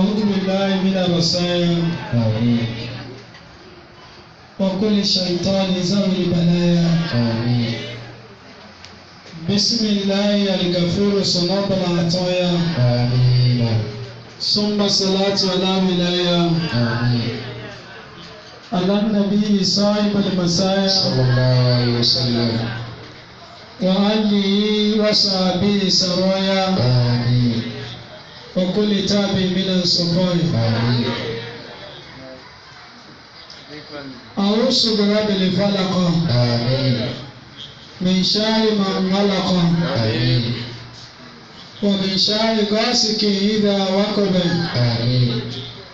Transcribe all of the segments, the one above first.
أعوذ بالله من الرسائل آمين وكل شيطان ذوي البلايا آمين بسم الله الغفور صناب العطايا آمين ثم صلاة ولا ولاية آمين على النبي صاحب المسايا صلى الله عليه وسلم وآله وصحبه سرايا آمين وكل تاب من الصفايا آمين أعوذ برب الفلق آمين من شر ما خلق آمين ومن شر غاسق إذا وقب آمين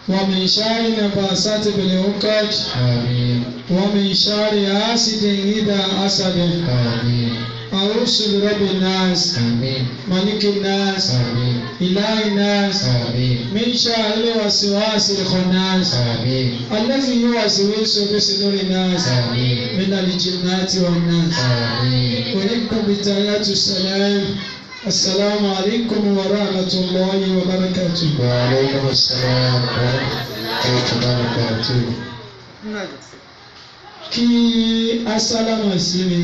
ومن شر نفاثات بالعقد آمين ومن شر حاسد إذا حسد آمين أعوذ برب الناس آمين ملك الناس آمين إله الناس آمين من شر الوسواس الخناس آمين الذي يوسوس في صدور الناس آمين من الجنات والناس آمين وإنكم بتحيات السلام السلام عليكم ورحمة الله وبركاته. وعليكم السلام ورحمة الله وبركاته. Kí asálámà sí mi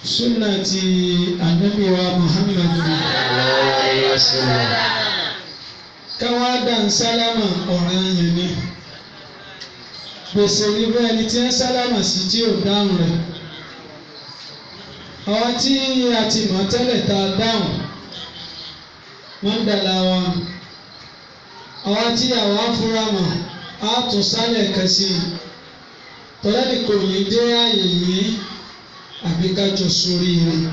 súnà ti ànábì wa Muhammad káwá dàn sálámà ọ̀ranyàn ni gbèsè ní bẹ́ẹ̀ ni tí ń sálámà sí tí ò dáhùn rẹ̀ àwọn tí a ti mọ̀ tẹ́lẹ̀ tá a dáhùn wọ́n ń dàlà wa àwọn tí àwọn afúnra mọ̀ á tún sálẹ̀ kan sí i tọ́lẹ́nì kò ní dé ààyè yìí àbí ká jọ sórí rẹ̀.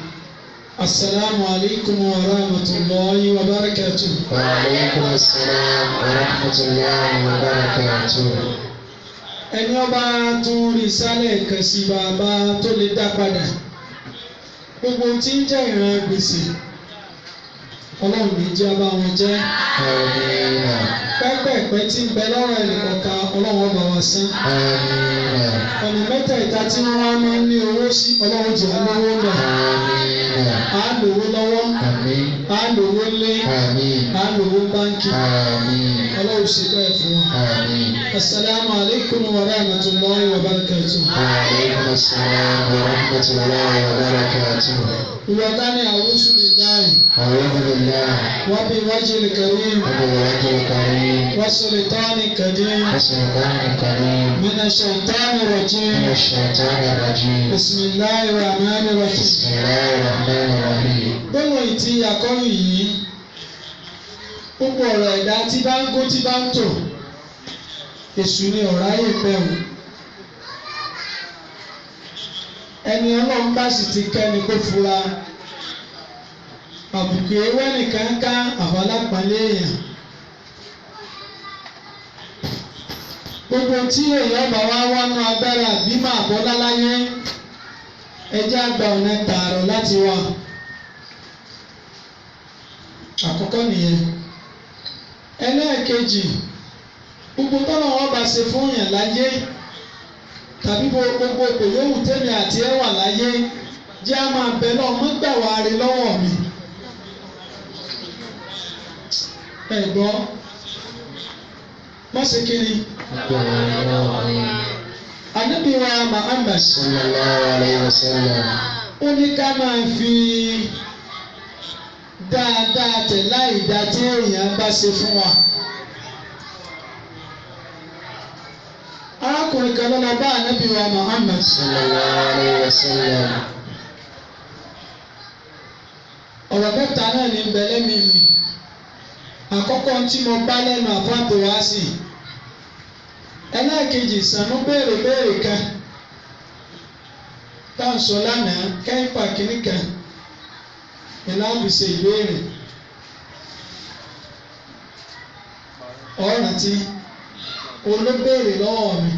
Assalamu alaikum wa rahmatullahi wa barakatuh. Wa alaikum assalam wa rahmatullahi wa barakatuh. Ẹni ọba tún rí sálẹ̀ kan sí bàbá tó lè dá padà. Gbogbo tí ń jẹ́ ìran gbèsè Ọlọ́run ní jẹ́ bá wọn jẹ́. Àmín. Pẹ́pẹ́pẹ́ tí ń bẹ lọ́rọ̀ ẹnìkọ̀ọ̀kan Ọlọ́run ọba wa san. Àmín. Ọ̀nà mẹ́tẹ̀ẹ̀ta tí wọ́n wá máa ń ní owó sí Ọlọ́run jẹ́ lówó lọ. Àmín. À ń lówó lọ́wọ́, Àmín. à ń lówó lé, Àmín. à ń lówó báńkì. Àmín. Ọlọ́run ṣe bẹ́ẹ̀ fún wa. Àmín. Assalamu alaikum wa rahmatullahi wa barakatuh. Wa alaikum assalam wa rahmatullahi wa barakatuh. Ìwọ̀ká ni a'udhu billahi A'udhu billahi wa bi wajhil karim وبوجه الكريم wa sultanil kadim وسلطان الكريم minash shaitanir من rajim. الشيطان الرجيم Bismillahir rahmanir rahim. بسم الله الرحمن الرحيم. Gbọ́dọ̀ ìtì àkọ́rí yìí, gbogbo ọ̀rọ̀ ẹ̀dá tí bá ń kó tí bá ń tò, èṣù ni ọ̀rá yìí pẹ̀wò. Ẹni Ọlọ́run bá sì ti kẹ́ni kó fura, àbùkù ewé nìkan ká àbálápàlẹ́ èèyàn. Gbogbo tí èèyàn bá wá wánú agbára bímọ àbọ́lá láyé, ẹjẹ́ àgbà ọ̀nà tààrọ̀ láti wà. Àkọ́kọ́ nìyẹn. Ẹlẹ́ẹ̀kejì, gbogbo tọ́lọ̀ wọn bá ṣe fún yàn láyé tàbí gbogbo òyòwù tẹ́mi àti ẹ̀wà láyé jẹ́ a máa bẹ náà mọ́ gbà wá rí lọ́wọ́ mi. Ẹ gbọ́, má ṣe kiri. Ànábì wa Muhammad sallallahu alayhi wa sallam. Ó ní ká máa fi dáadáa tẹ̀ láì dá tí èèyàn bá ṣe fún wa. Arákùnrin kan ló lọ bá Ànábì wa Muhammad sallallahu alayhi wa sallam. Ọ̀rọ̀ mẹ́ta náà ní bẹ̀lẹ́ mi. Àkọ́kọ́ tí mo bá lẹ́nu àfáàtò wá sí. Ẹlẹ́ẹ̀kejì Sànú béèrè kan. Táwọn sọ lánàá kẹ́hìnpà kìíní kan. Ìlànà ṣe ìbéèrè. Ọ̀rántí olóbéèrè lọ́wọ́ mi.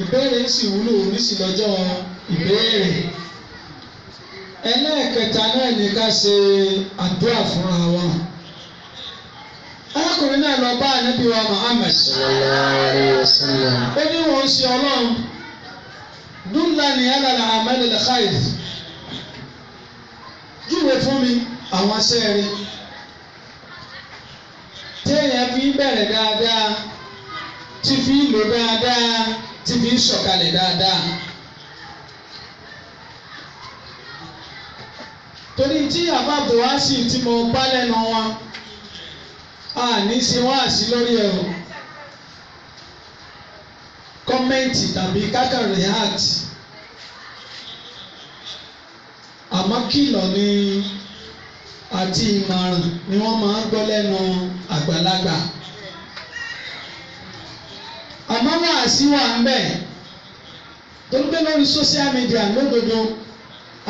Ìbéèrè sì wúlò oníṣì lọ́jọ́ ìbéèrè. Ẹlẹ́ẹ̀kẹta náà ní ká ṣe àdúrà fúnra wa. Arákùnrin náà lọ bá Ànábì wa Muhammad sallallahu alayhi wa sallam. ó ní wọ́n ṣe Ọlọ́run dullani ala al-a'mal al-khair júwe fún mi àwọn sẹ́ẹ̀rì fi bẹ̀rẹ̀ dáadáa tí fi lò dáadáa tí fi sọ̀kalẹ̀ dáadáa. torí tí àbábọ̀ wá sí tí mo bá lẹ́nu wọn a ní ṣe wá sí lórí ẹ̀ o kọ́mẹ́ǹtì tàbí kákan react àmọ́ kìlọ̀ ni àti ìmọ̀ràn ni wọ́n máa ń gbọ́ lẹ́nu àgbàlagbà. àmọ́ wàásí wà ń bẹ̀ tó ń gbé lórí social media lódodo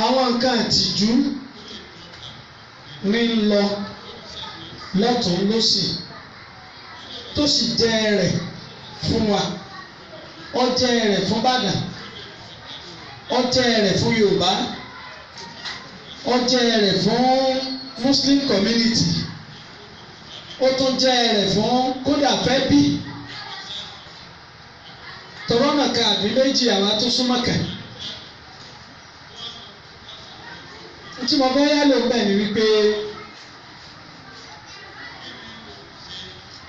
àwọn nǹkan àtìjú ní ń lọ lọ́tún lósì tó sì jẹ́ rẹ̀ fún wa ó jẹ́ rẹ̀ fún Ìbàdàn ó jẹ́ rẹ̀ fún Yorùbá ó jẹ́ rẹ̀ fún Muslim community ó tún jẹ́ rẹ̀ fún kódà fẹ́ bí tọ́lọ́nà kan àbí méjì àwa tó súnmọ́ kàn. tí mo fẹ́ yá ló ń bẹ̀ ni wípé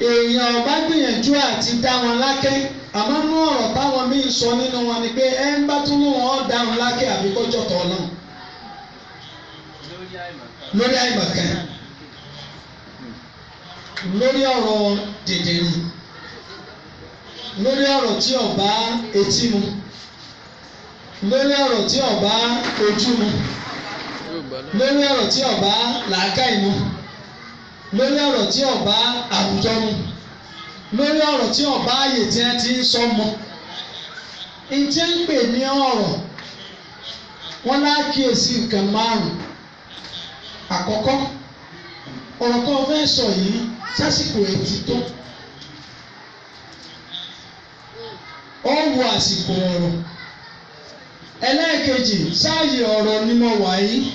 èèyàn bá gbìyànjú àti dá wọn lákẹ́ àmọ́ nú ọ̀rọ̀ táwọn míì sọ nínú wọn ni pé ẹ ń bá tún ní wọn dá wọn lákẹ́ àbí kọjọ́ tọ̀ náà lórí àìmọ̀kan lórí ọ̀rọ̀ dèdèrè lórí ọ̀rọ̀ tí ó bá etí mu lórí ọ̀rọ̀ tí ó bá ojú mu lórí ọ̀rọ̀ tí ó bá làákàyè mu lórí ọ̀rọ̀ tí ó bá àwùjọ mu lórí ọ̀rọ̀ tí ó bá ààyè tí wọ́n ti ń sọ mu ìjẹ́ ń pè ní ọ̀rọ̀ wọn lákìyèsí nǹkan márùn-ún. Àkọ́kọ́ ọ̀rọ̀ tó o fẹ́ sọ yìí sásìkò ètí tó ó wo àsìkò ọ̀rọ̀. Ẹlẹ́ẹ̀kejì sáàyè ọ̀rọ̀ ni mo wà yìí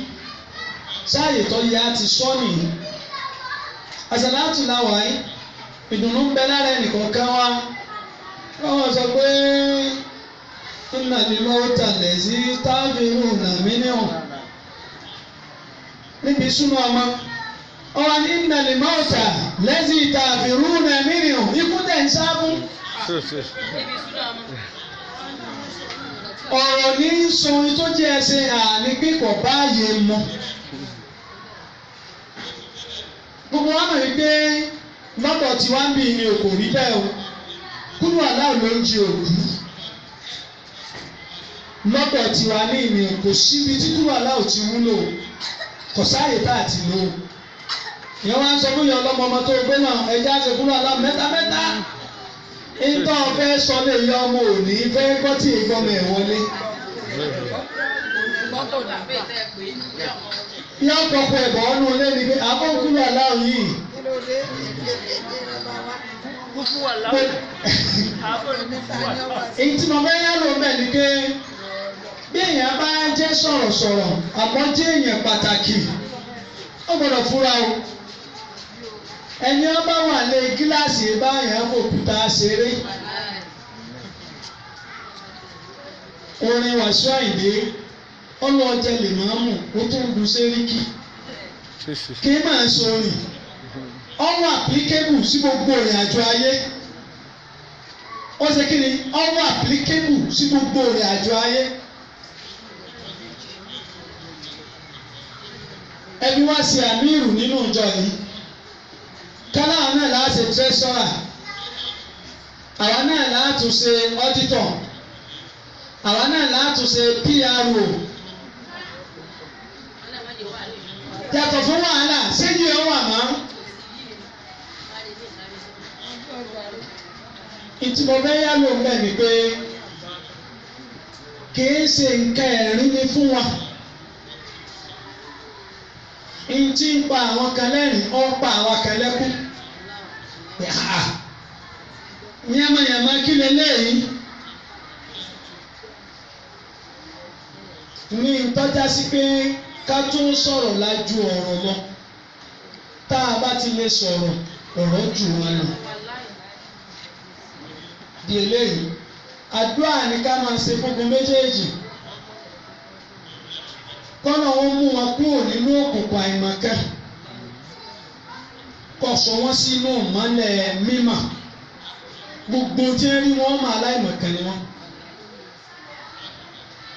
sáàyè tó yẹ á ti sọ nìyí. Àsàlátù la wà yìí ìdùnnú ń bẹ lára ẹnìkọ̀ọ̀kan wa wọ́n sọ pé inna al-mawta allazi ta'biruna minhu níbi súnmọ́ ọmọ ọwọ́ ní inna al-mawta allazi ta'biruna minhu ikú tẹ̀ ń sáfún. ọ̀rọ̀ ní sọ tó jẹ́ ẹsẹ̀ àní pípọ̀ báyé mọ́. gbogbo wa mọ̀ wípé lọ́dọ̀ tí wá ń bí ni òkò rí bẹ́ẹ̀ o kúrò aláwọ̀ ló ń jí òkú. lọ́dọ̀ tí wá ní ìní kò síbi tí kúrò aláwọ̀ ti wúlò kò sáàyè tá a ti lò. ìyẹn wá ń sọ fún yẹn ọlọ́mọ ọmọ tó gbé náà ẹja ṣe kúrò aláwọ̀ mẹ́ta. ìtọ́ fẹ́ sọ lè yọ ọmọ òní fẹ́ gbọ́ tí ìgbọ́mọ ẹ̀ wọlé. yọ kọ̀ọ̀kan ẹ̀bọ̀ ọ́nú ilé ni pé àbọ̀kúrò aláwọ̀ yìí. èyí tí mo fẹ́ yá ló bẹ̀ ni pé bí èèyàn bá jẹ́ sọ̀rọ̀sọ̀rọ̀ àmọ́ jẹ́ èèyàn pàtàkì ó gbọ́dọ̀ fura o. ẹni ọba wà lé gíláàsì báyẹn òkúta ṣeré. orin Wasiu Ayinde ọlọ́ọ̀jẹ̀ lè máa mú o tún lu sẹ́ríkì kí máa sọrin ọwọ́ applicable sí gbogbo ìrìn àjò ayé. ó ṣe kí ni ọwọ́ applicable sí gbogbo ìrìn àjò ayé. ẹbí wá sí àmírù nínú ìjọ yìí kálá àwọn náà láti ṣe tírẹ́sọ́rà àwọn náà láti ṣe ọ́dítọ̀ àwọn náà láti ṣe PRO. yàtọ̀ fún wàhálà ṣéjì ẹ̀ wà mọ́. ìtumọ̀ bẹ́ẹ̀ yá ló ń bẹ̀ ni pé kìí ṣe nǹkan ẹ̀rín ni fún wa. Ntí ń pa àwọn kan lẹ́rìn ó ń pa àwọn kan lẹ́kún. Yàmàyàmà kí lè léyìí. Ní ìtọ́já sí pé ká tún sọ̀rọ̀ lájú ọ̀rọ̀ lọ. Tá a bá ti lè sọ̀rọ̀ ọ̀rọ̀ jù wọn lọ. Di eléyìí, àdúrà ni ká máa ṣe gbogbo méjèèjì. Kọ́nà wọn mú wọn kúrò nínú òkùnkùn àìmọ̀kan. Kó sọ wọ́n sínú ìmọ́lẹ̀ mímọ́ gbogbo tí ń rí wọn máa aláìmọ̀kan ni wọ́n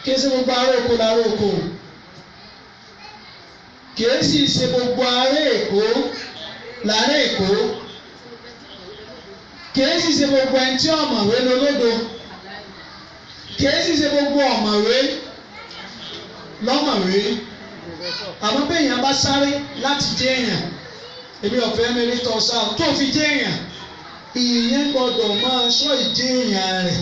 kí ṣe gbogbo ará oko lára oko kì í sì ṣe gbogbo ará Èkó lára Èkó kì í sì ṣe gbogbo ẹni tí ọ̀mọ̀wé lolódo kì í sì ṣe gbogbo ọ̀mọ̀wé lọ́mọ̀wé àmọ́ bẹ́ẹ̀ yẹn bá sáré láti jẹ́ èèyàn èmi ọ̀fẹ́ mẹ́rin tọ́ sáà tó fi jẹ́ èèyàn ìyẹn gbọ́dọ̀ máa sọ ìjẹ́ èèyàn rẹ̀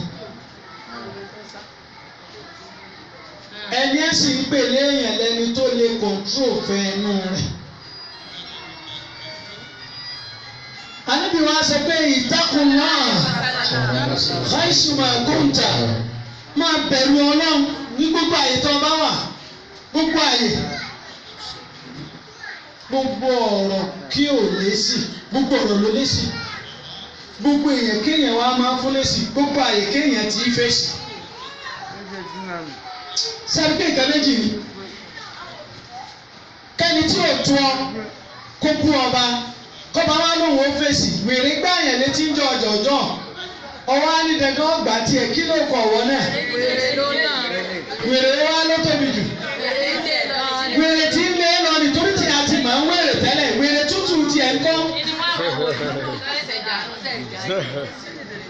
ẹni ẹ̀ sì ń pèlè èèyàn lẹ́ni tó lè kọ̀ntró fẹ́ ẹnu rẹ̀. Ànábì wa sọ pé ìtakùn náà haisuma kunta máa bẹ̀rù Ọlọ́run ní gbogbo àyè tó bá wà gbogbo àyè gbogbo ọ̀rọ̀ kí ò lésì gbogbo ọ̀rọ̀ ló lésì gbogbo èèyàn kéèyàn wá máa fún lésì gbogbo àyè kéèyàn tí í fèsì. Sáré pé nǹkan méjì ni kẹ́ni tí ò tó ọ kó bú ọba kọ́ba wa lóun ó fèsì wèrè gbáyàn létí ń jọ ọ̀jọ̀jọ̀ ọwọ́ á ní dandan ọgbà tiẹ̀ kí ló kọ̀ ọ̀wọ́ náà wèrè wa ló tóbi jù wèrè tí ń lé lọ nítorí tí a ti máa ń wèrè tẹ́lẹ̀ wèrè tútù tiẹ̀ ń kọ́.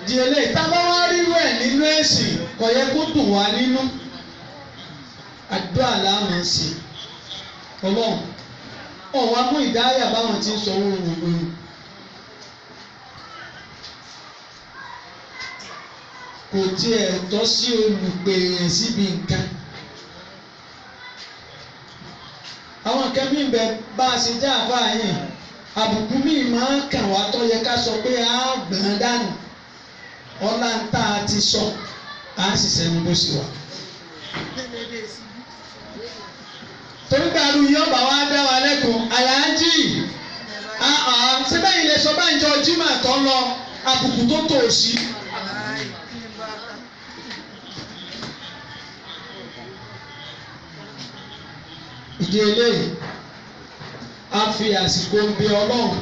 Di eléyìí tá a bá wá rírú ẹ̀ nínú ẹ̀sìn kò yẹ kó dùn wá nínú àdúrà láàmú sí Ọlọ́run ọ̀wá mú ìdáyà báwọn tí ń sọ wúruwúru. Kò tiẹ̀ tọ́ sí olùpèèyàn síbi nǹkan. Àwọn nǹkan mí bẹ bá a ṣe já àbá yìí àbùkù míì máa ń kàn wá tó yẹ ká sọ pé a gbọ̀n dànù ọlá ń tà á ti sọ á sì sẹ́nu bó ṣe wà. Torí gbàrú yìí ọba wa dá wa lẹ́kùn aláàjì síbẹ̀ yìí lè sọ bá ń jọ jimá tó lọ àbùkù tó tò sí. Ìdí eléyìí a fi àsìkò ń bẹ Ọlọ́run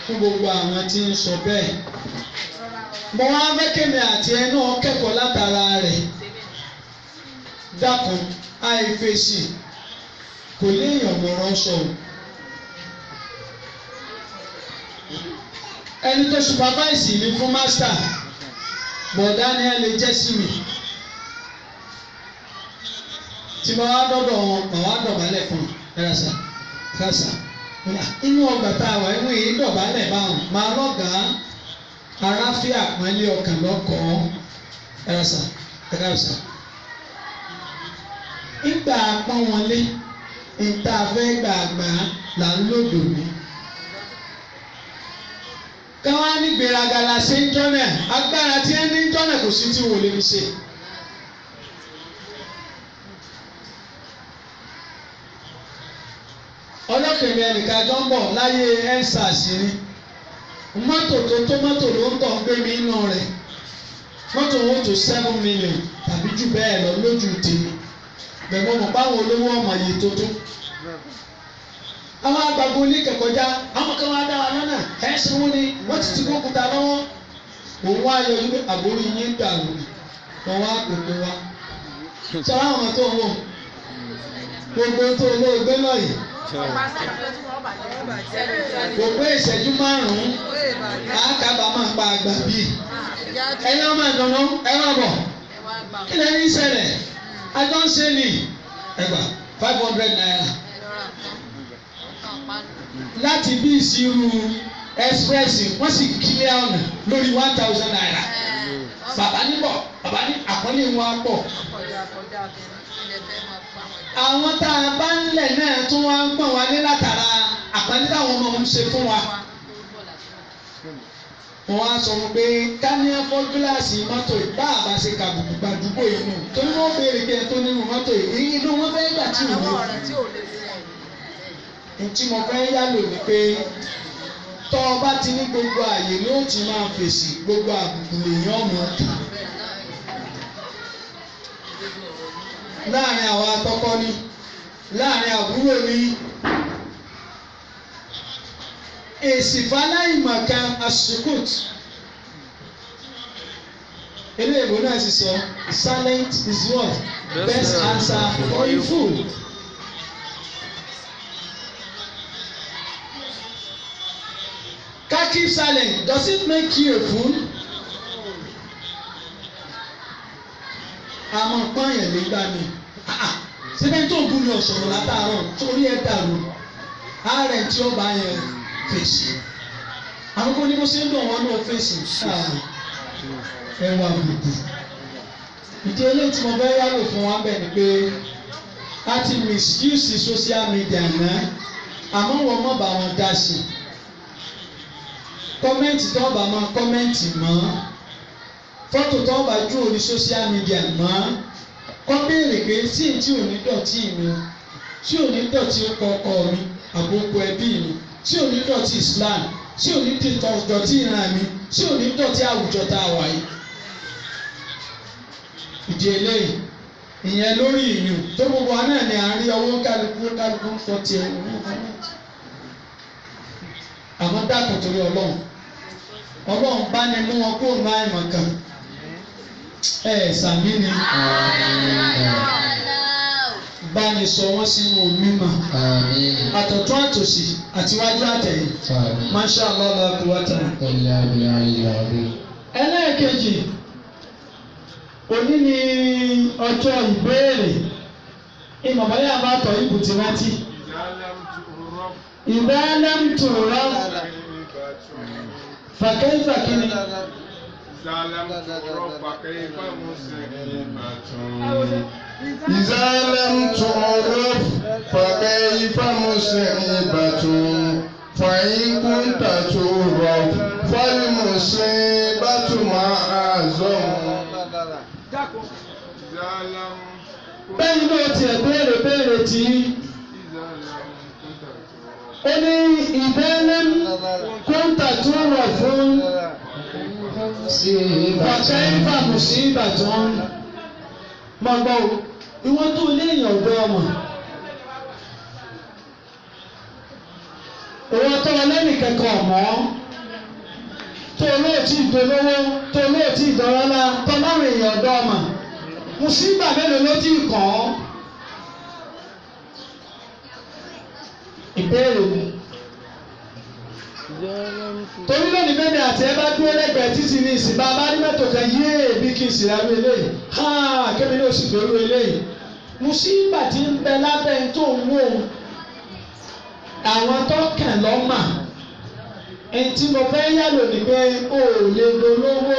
fún gbogbo àwọn tí ń sọ bẹ́ẹ̀. Mo wá mẹ́kẹ́mi àti ẹ náà kẹ́kọ̀ọ́ látara rẹ̀ dákun àìfèsì kò léèyàn mọ̀rọ̀ sọ̀rọ̀. Ẹni tó supervise mi fún master bọ̀dá ni ẹ lè jẹ́ sí mi. Tí mo wá dọ́dọ̀ wọn mà wá dọ̀bálẹ̀ fún un ẹ̀rọ̀sà kásà. Inú ọgbà tá a wà inú yìí dọ̀bálẹ̀ báwọn máa lọ́gàá aráfíà àpọ́nlé ọkàn lọ́kọ̀ọ́ ẹ̀rọ̀sà ẹ̀rọ̀sà. Ìgbà pọ́n wọn lé ìta fẹ́ gbàgbà là ń lòdò ní. Káwá ní gbèrágà la ṣe ń jọ́nà agbára tí ẹ ní ń jọ́nà kò sí tí wò lè fi ṣe. Ọlọ́kẹ̀mí ẹnìkan jọ ń bọ̀ láyé ẹ́ńsàs ni mọ́tò tó tó mọ́tò ló ń tọ̀ ń gbé mi inú rẹ̀ mọ́tò wọn tó 7 million tàbí jù bẹ́ẹ̀ lọ lójú tèmi. Bẹ̀rẹ̀ mọ̀ báwọn olówó ọmọ yìí tó tó. Àwọn àgbàgbọ́ oníkẹ̀kọ̀já àwọn kan wá dá wa lọ́nà ẹ̀ sanwó ni wọ́n ti ti kókúta lọ́wọ́. Òun wá yọ wípé àbórí yín ń dàrú wọn wá gbogbo wa. Sọ àwọn ọmọ tó ń wò gbogbo tó olóògbé lọ́yìí. Gbogbo ìṣẹ́jú 5 àákábàámọ̀ pa àgbà bíi. Ẹ̀yin ọmọ ìdùnnú ẹ má bọ̀ kí lè ní ṣẹlẹ̀. Àjọ ń ṣe ni ẹgbà 500 naira láti bí ìṣirò express wọ́n sì kílẹ̀ ọ̀nà lórí 1000 naira. Bàbá níbọ̀ bàbá ní àpọ́nlé wọn pọ̀. Àwọn tá a bá ń lẹ̀ náà tún wá ń pọ̀n wá ní látara àpọ́nlé táwọn ọmọ ń ṣe fún wa. Wọ́n á sọ pé ká ní ẹ̀fọ́ gíláàsì mọ́tò bá a bá ṣe kàbùkù gbàdúgbò yìí nù torí wọ́n béèrè kí ẹ tó nínú mọ́tò yìí inú wọn fẹ́ gbà tí ò lè. Ntí mo fẹ́ yálò ni pé tọ́ ọ bá ti ní gbogbo àyè ló ti máa fèsì gbogbo àbùkù lèèyàn ọmọ ọ̀tá. Láàrin àwọn atọ́kọ́ ni láàrin àbúrò ni èsì fáláìmọ̀kan asukut eléyìí náà sì sọ silent is what best answer for a fool. Ká keep silent, does it make you a fool? Àmọ́ pọ́nyẹ̀ nígbà mi síbẹ̀ tó ń bú mi ọ̀sọ̀rọ̀ látàárọ̀ torí ẹ̀ dàrú ààrẹ tí ó bá yẹn fèsì àkókò ní bó ṣe ń dùn wọn náà fèsì ẹwà gbùgbù. Ìdí eléyìí tí mo fẹ́ yálò fún wa bẹ̀ ni pé láti misuse social media náà àmọ́ wọn mọ̀ bá wọn dá sí i. Kọ́mẹ́ǹtì tó bá máa kọ́mẹ́ǹtì mọ́ fọ́tò tó bá jù orí social media mọ́ kọ́ béèrè pé tí ò ní dọ̀tí mi tí ò ní dọ̀tí ọkọ mi àbókù ẹbí mi tí ò ní dọ̀tí Islam tí ò ní dọ̀tí ìran mi tí ò ní dọ̀tí àwùjọ tá a wà yìí. Ìdí eléyìí ìyẹn lórí ìyún tó gbogbo wa náà ni à ń rí ọwọ́ kálukú ń fọ́ tiẹ̀ àmọ́ dákun torí Ọlọ́run bá ní mú wọn kúrò náà ìmọ̀ kan sàmì ni bá ní sọ wọ́n sínú mímọ́ àtọ̀tún àtòsí àtiwájú àtẹ̀yìn Masha Allah la quwwata. Ẹlẹ́ẹ̀kejì òní ni ọjọ́ ìbéèrè ìmọ̀báyà bá tọ̀ ibùtí rántí. إذا لم تعرف فكيف كني إذا لم تعرف فكيف مسلمة إذا لم تعرف فكيف مسلمة فإن كنت تعرف فالمصيبة معظم. bẹ́ẹ̀ni ló tiẹ̀ béèrè tí ó ní ìbẹ́lẹ́ kóńtà tó rọ̀ fún bàtẹ́ ìfàmùsí ìbàdàn máa gbọ́ ìwọ́n tó léèyàn ọ̀dọ́ ọmọ ìwọ́n tó lẹ́nì kẹ́kọ̀ọ́ ọ̀mọ́ tó lóòtí ìdólówó tó lóòtí ìdọ́rọ́lá tó láwọn èèyàn ọ̀dọ́ ọmọ mùsíbà mélòó ló ti kàn án. Ìbéèrè mi. Torí lónìí bẹ́ẹ̀ni àti ẹ bá dúró lẹ́gbẹ̀ẹ́ títí ní ìsìn bá a bá ní mẹ́tò kan yéé bí kí n sì ra lu eléyìí kébí ní oṣù gbèrú eléyìí. Mùsíbà ti ń bẹ lábẹ́ ń tó ń wò àwọn tó kàn lọ́mà. Ẹni tí mo fẹ́ yálò ní pé o ò lè dolówó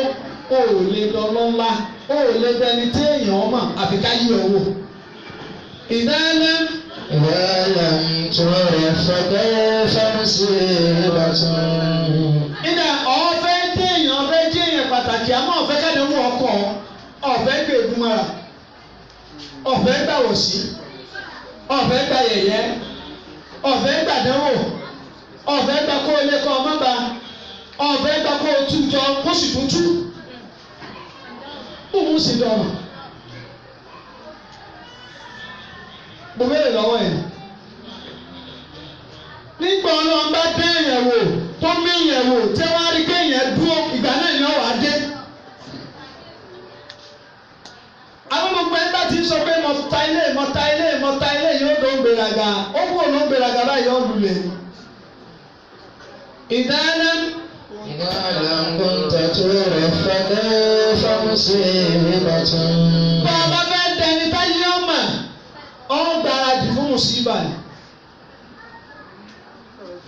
o ò lè dọlọ́lá o ò lè dẹni tí èèyàn mọ̀ àfi ká yí owó. Ìdálẹ́. ولم تعرف فكيف مصيبة. Ìdá ọ̀fẹ́ téèyàn ọ̀fẹ́ jéèyàn pàtàkì àmọ́ ọ̀fẹ́ kádẹ́mú ọkọ̀ ọ̀fẹ́ gbé egúnmọ́ra ọ̀fẹ́ gbàwòsí ọ̀fẹ́ gbà yẹ̀yẹ́ ọ̀fẹ́ gbàdánwò ọ̀fẹ́ gbà kó ilé kọ́ ọmọ bá ọ̀fẹ́ gbà kó tú jọ kó sì tún tú òun sì dọ̀rọ̀. Mo béèrè lọ́wọ́ ẹ̀. Nígbà Ọlọ́run bá dé èèyàn wò tó mí èèyàn wò tí wọ́n á rí pé èèyàn dúró ìgbà náà ni ọ̀wá dé. Àwọn gbogbo ẹ̀ bá ti sọ pé mọ̀ta ilé yóò ló ń gbéraga ó kú òun ló ń gbéraga báyìí ó lulẹ̀. Ìdáná. إذا لم كنت تعرف فكيف مصيبة. Bàbá fẹ́ dẹni táyé ọmọ ọ̀ gbáradì fún mùsíbà ni.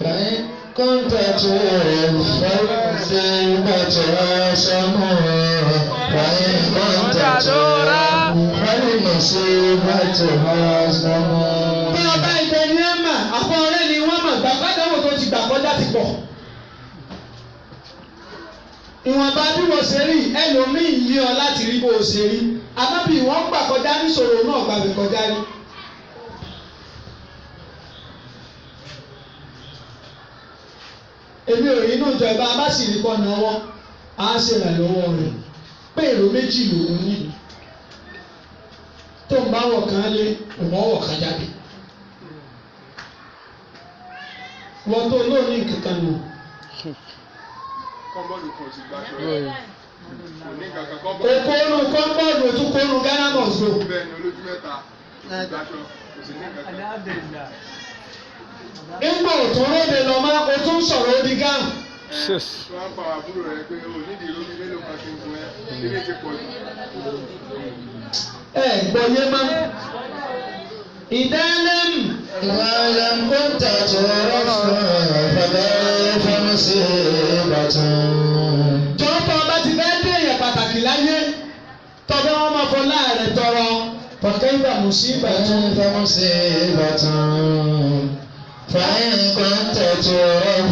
فإن كنت تعرف فالمصيبة أعظم. فإن كنت تعرف فالمصيبة أعظم. Bàbá ìdẹni ẹ̀ mà àpò ọ̀rẹ́ ni wọ́n mọ̀ gbàgbọ́dọ̀wò tó ti gbà kọjá ti pọ̀. Ìwọ̀nba bí wọ́n ṣe rí ẹlòmíì yí ọ láti rí bó o ṣe rí àmọ́ bí wọ́n gbà kọjá níṣòro náà gbàgbé kọjá rí. Èmi ò rí inú ìjọ ìbá bá sì rí kọ́ náwó á ṣèrànlọ́wọ́ rẹ̀ pé èrò méjì lòun ní tó ń bá wọ̀ kán lé òun ọ̀wọ̀ kan jáde. wọ́n tó lónìí kankan nù. Kọ́ńbọ́ọ̀lù kan ti gbàṣọ rẹ̀. Kò ní kankan kọ́ńbọ́ọ̀lù. Okòónù kọ́ńbọ́ọ̀lù tún kónú Ghana must go. Bẹ́ẹ̀ ni olójú mẹ́ta gbàṣọ kò sì ní kankan. Nígbà òtún lóde lọ máa o tún sọ̀rọ̀ odi gáàmù. Wọ́n á pa àbúrò rẹ̀ pé o nídìí lómi mélòó kan kí n fún ẹ. Ilé ti pọ̀ jù. Gbọ́ yé má. Ìdálẹ́mù. Ìwàlẹ̀ kó tàtúrọ̀ fún ọ̀fẹ́lẹ́ fẹ́mísì ìbátan. Jọ́pọ̀ bá ti fẹ́ dé èèyàn pàtàkì láyé. Tọ́bí wọn máa fọ láàrẹ̀ tọrọ. Pọ̀kẹ́ ìgbà mùsíbàtún. Fẹ́mísì ìbátan. فإن كنت تعرف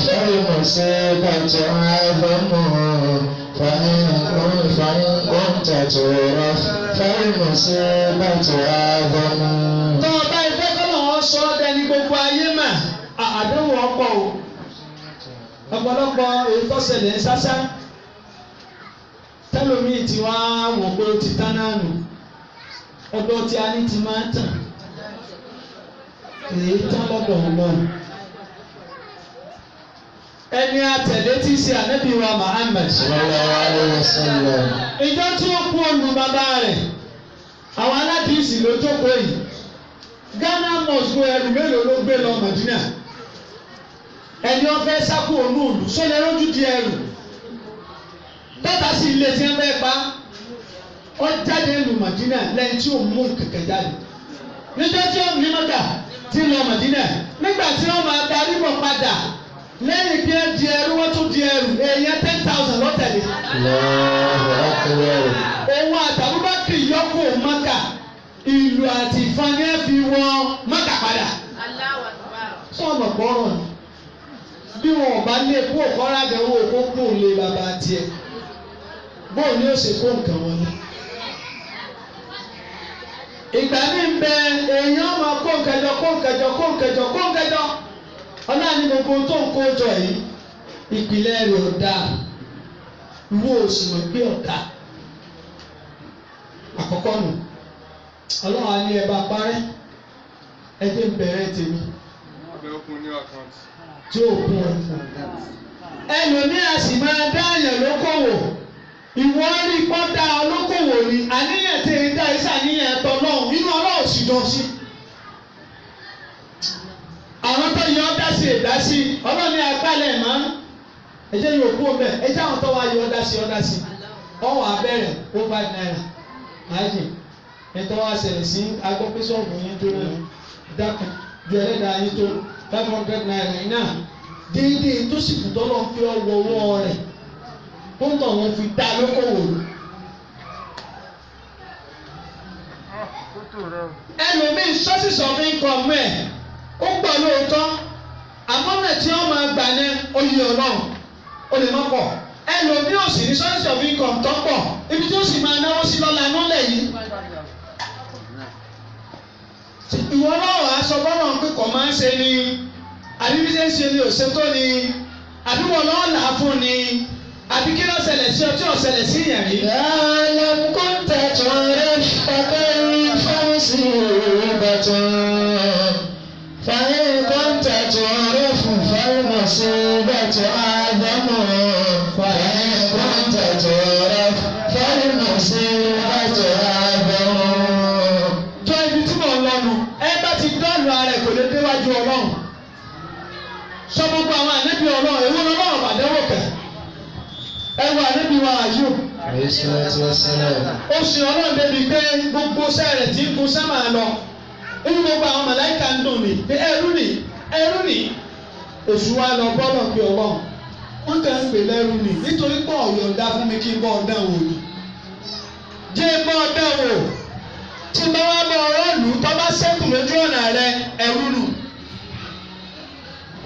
فالمصيبة أعظم فإن كنت تعرف فالمصيبة أعظم. Tó o bá ìfẹ́ kọ́nà wọn sọ ọ́ dẹni gbogbo ayé mà àdéhùn ọ̀pọ̀ o. Ọ̀pọ̀lọpọ̀ èyí tó ṣẹlẹ̀ ń sásá. Tẹ́lómìí tí wọ́n á wọ̀ pé ó ti tán náà nù. Ọdọ́ tí a ní ti máa ń tàn. Èyí tán lọ́dọ̀ Ọlọ́run. Ẹni àtẹ̀lé tí í ṣe ànábì wa Muhammad. Sallallahu alaihi wasallam. Ìjọ tí ó kú olú bàbá rẹ̀, àwọn aládìsí ló jókòó yìí. Ghana must go ẹrù mélòó ló gbé lọ Mọ̀dínà? Ẹni ó fẹ́ sákò ònú òlù sólẹ̀ lójú di ẹrù. Bẹ́ẹ̀ta sí ilé tí wọ́n fẹ́ pa. Ó jáde ìlú Mọ̀dínà lẹ́yìn tí ó mú kẹ̀kẹ́ jáde. Níjọ́ tí ó ní Mọ́kà tí lọ Mọ̀dínà nígbà tí wọ́n máa darí bọ̀ padà lẹ́yìn bí ẹ di ẹrú wọ́n tún di ẹrù èèyàn 10,000 lọ́tẹ̀lé. Òun àtàbúbákì yọkù Mọ́kà ìlú àti ìfani fi wọ́n Mọ́kà padà. Sọ́ọ̀mọ̀ gbọ́rọ̀ ni bí wọn ò bá lé kó kọ́ra gẹ̀wò kó kó lé bàbá tiẹ̀ bóun ni ó ṣe kó nǹkan wọn ni. Ìgbà mi ń bẹ èèyàn máa kó nkẹjọ ọlọ́ọ̀ni gbogbo tó ń kó jọ yìí ìpìlẹ̀ rẹ̀ ọ̀dà ìwọ òsì mọ̀ pé ọ̀dà àkọ́kọ́ nù ọlọ́run á ní ẹ bá parẹ́ ẹ jẹ́ ń bẹ̀rẹ̀ tèmi tí ó kún ẹ fún ẹlòmíà sì máa dá àyàn lókòwò ìwọ rí pọ́ńdà olókòwò ni àníyàn tí ń dá iṣẹ́ àníyàn tọ́ lọ́hùn inú ọlọ́run sì jọ sí. Àwọn tó yọ ọ́ dá sí ẹ̀dá sí ọlọ́ni agbálẹ̀ mọ́ ẹ̀jẹ̀ yóò kú ọbẹ̀ ẹ̀jẹ̀ àwọn tó wá yọ ọ́ dá sí ọwọ́ abẹ́rẹ́ ó £5 májì ẹ̀tọ́ wá ṣẹlẹ̀ sí agbọ́pẹ́sọ̀ọ̀bù yín tó náà dákun ju ẹlẹ́dàá yín tó £500 náà déédéé tó sì kù tọ́lọ́ fi ọwọ́ ọwọ́ rẹ̀ ó ń tọ̀ wọ́n fi dá lókòwò. Ẹlòmíì sources of income ẹ̀ ó gbọ́ lóòótọ́ àmọ́ náà tí wọ́n máa gbà ní oyè ọlọ́run ó lè má pọ̀ ẹlòmíì ò sì ní sources of income tó pọ̀ ibi tí ó sì máa náwó sí lọ́la nílẹ̀ yìí. Ìwọ náà aṣọ bọ́lá ń pè kọ́ máa ń ṣe ni àbí ṣe ń ṣe ni òṣè tó ni àbí wọn náà là á fún ni àbí kí ló ṣẹlẹ̀ sí ọ tí ò ṣẹlẹ̀ sí ìyàn yìí. Yàrá kó tẹ̀tọ̀ rẹ̀ fàkẹ́rì fáwọ́sì ìbátan. فإن كنت تعرف فالمصيبة أعظم فإن كنت تعرف فالمصيبة أعظم. Jọ ibi tí mo lọ nù ẹ bá ti dọ́ọ̀lù ara ẹ̀ kò lè déwájú Ọlọ́run. Sọ gbogbo àwọn ànábì Ọlọ́run èwo ni Ọlọ́run bàdẹ́wò kẹ̀. Ẹ wo ànábì wa Àyù. Ó sin Ọlọ́run débi pé gbogbo sẹ́ẹ̀rẹ̀ tí ń kun sẹ́mà lọ. Inú gbogbo àwọn màláìka ń dùn mí pé ẹrú ni èṣù wa lọ bọ́lọ̀ pé Ọlọ́run wọ́n kàn ń pè lẹ́rú ni nítorí pé ọ̀yọ̀ǹda fún mi kí n bọ́ ọ̀dán wò ni. Jẹ́ bọ́ ọ̀dán wò tí bá wá bọ ọ̀rọ̀ lù tó bá sẹ́kù lójú ọ̀nà rẹ ẹrú nù.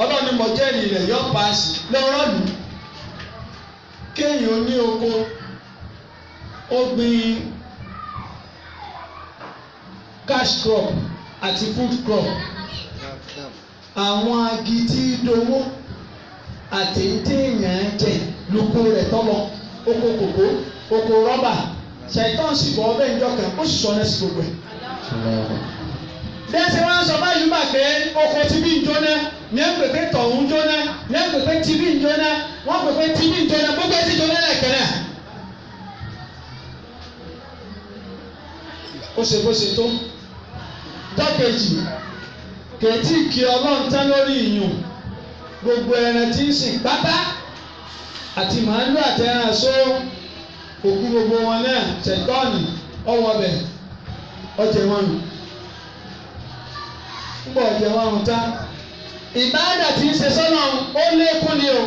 Ọlọ́run ni mo jẹ́rìí rẹ̀ yọ paasi lọ́rọ̀ lù. Kéèyàn ní oko ó gbin cash crop àti food crop àwọn agi tí dowó àtẹ̀yìntẹ̀yìn jẹ lóko rẹ̀ tọ́lọ̀ oko kòkó oko rọ́bà ṣàìtàn sì bọ́ ọbẹ̀ ìjọ kan ó sì sọ ọ́nà sí gbogbo ẹ̀. Bí ẹ ṣe wá ń sọ báyìí bà pé oko ti bí ń jóná ní ẹ̀ ń pè pé tọ̀hún jóná ní ẹ̀ ń pè pé tv ń jóná wọ́n pè pé tv ń jóná gbogbo ẹ̀ sì jóná lẹ́ẹ̀kan náà. ó ṣe bó ṣe tó dọ́kejì kèétí kí ọlọ́run tán lórí ìyún gbogbo ẹran tí ń sìn pátá àti màálù àti ẹran só òkú gbogbo wọn náà ṣẹ̀tọ́ọ̀nì ọwọ́ bẹ̀ ọjẹ́ wọn nù ńgbọ́ ọjẹ́ wọn nù tán ìbáàdà tí ń ṣe sọ́nà ó lékún ni o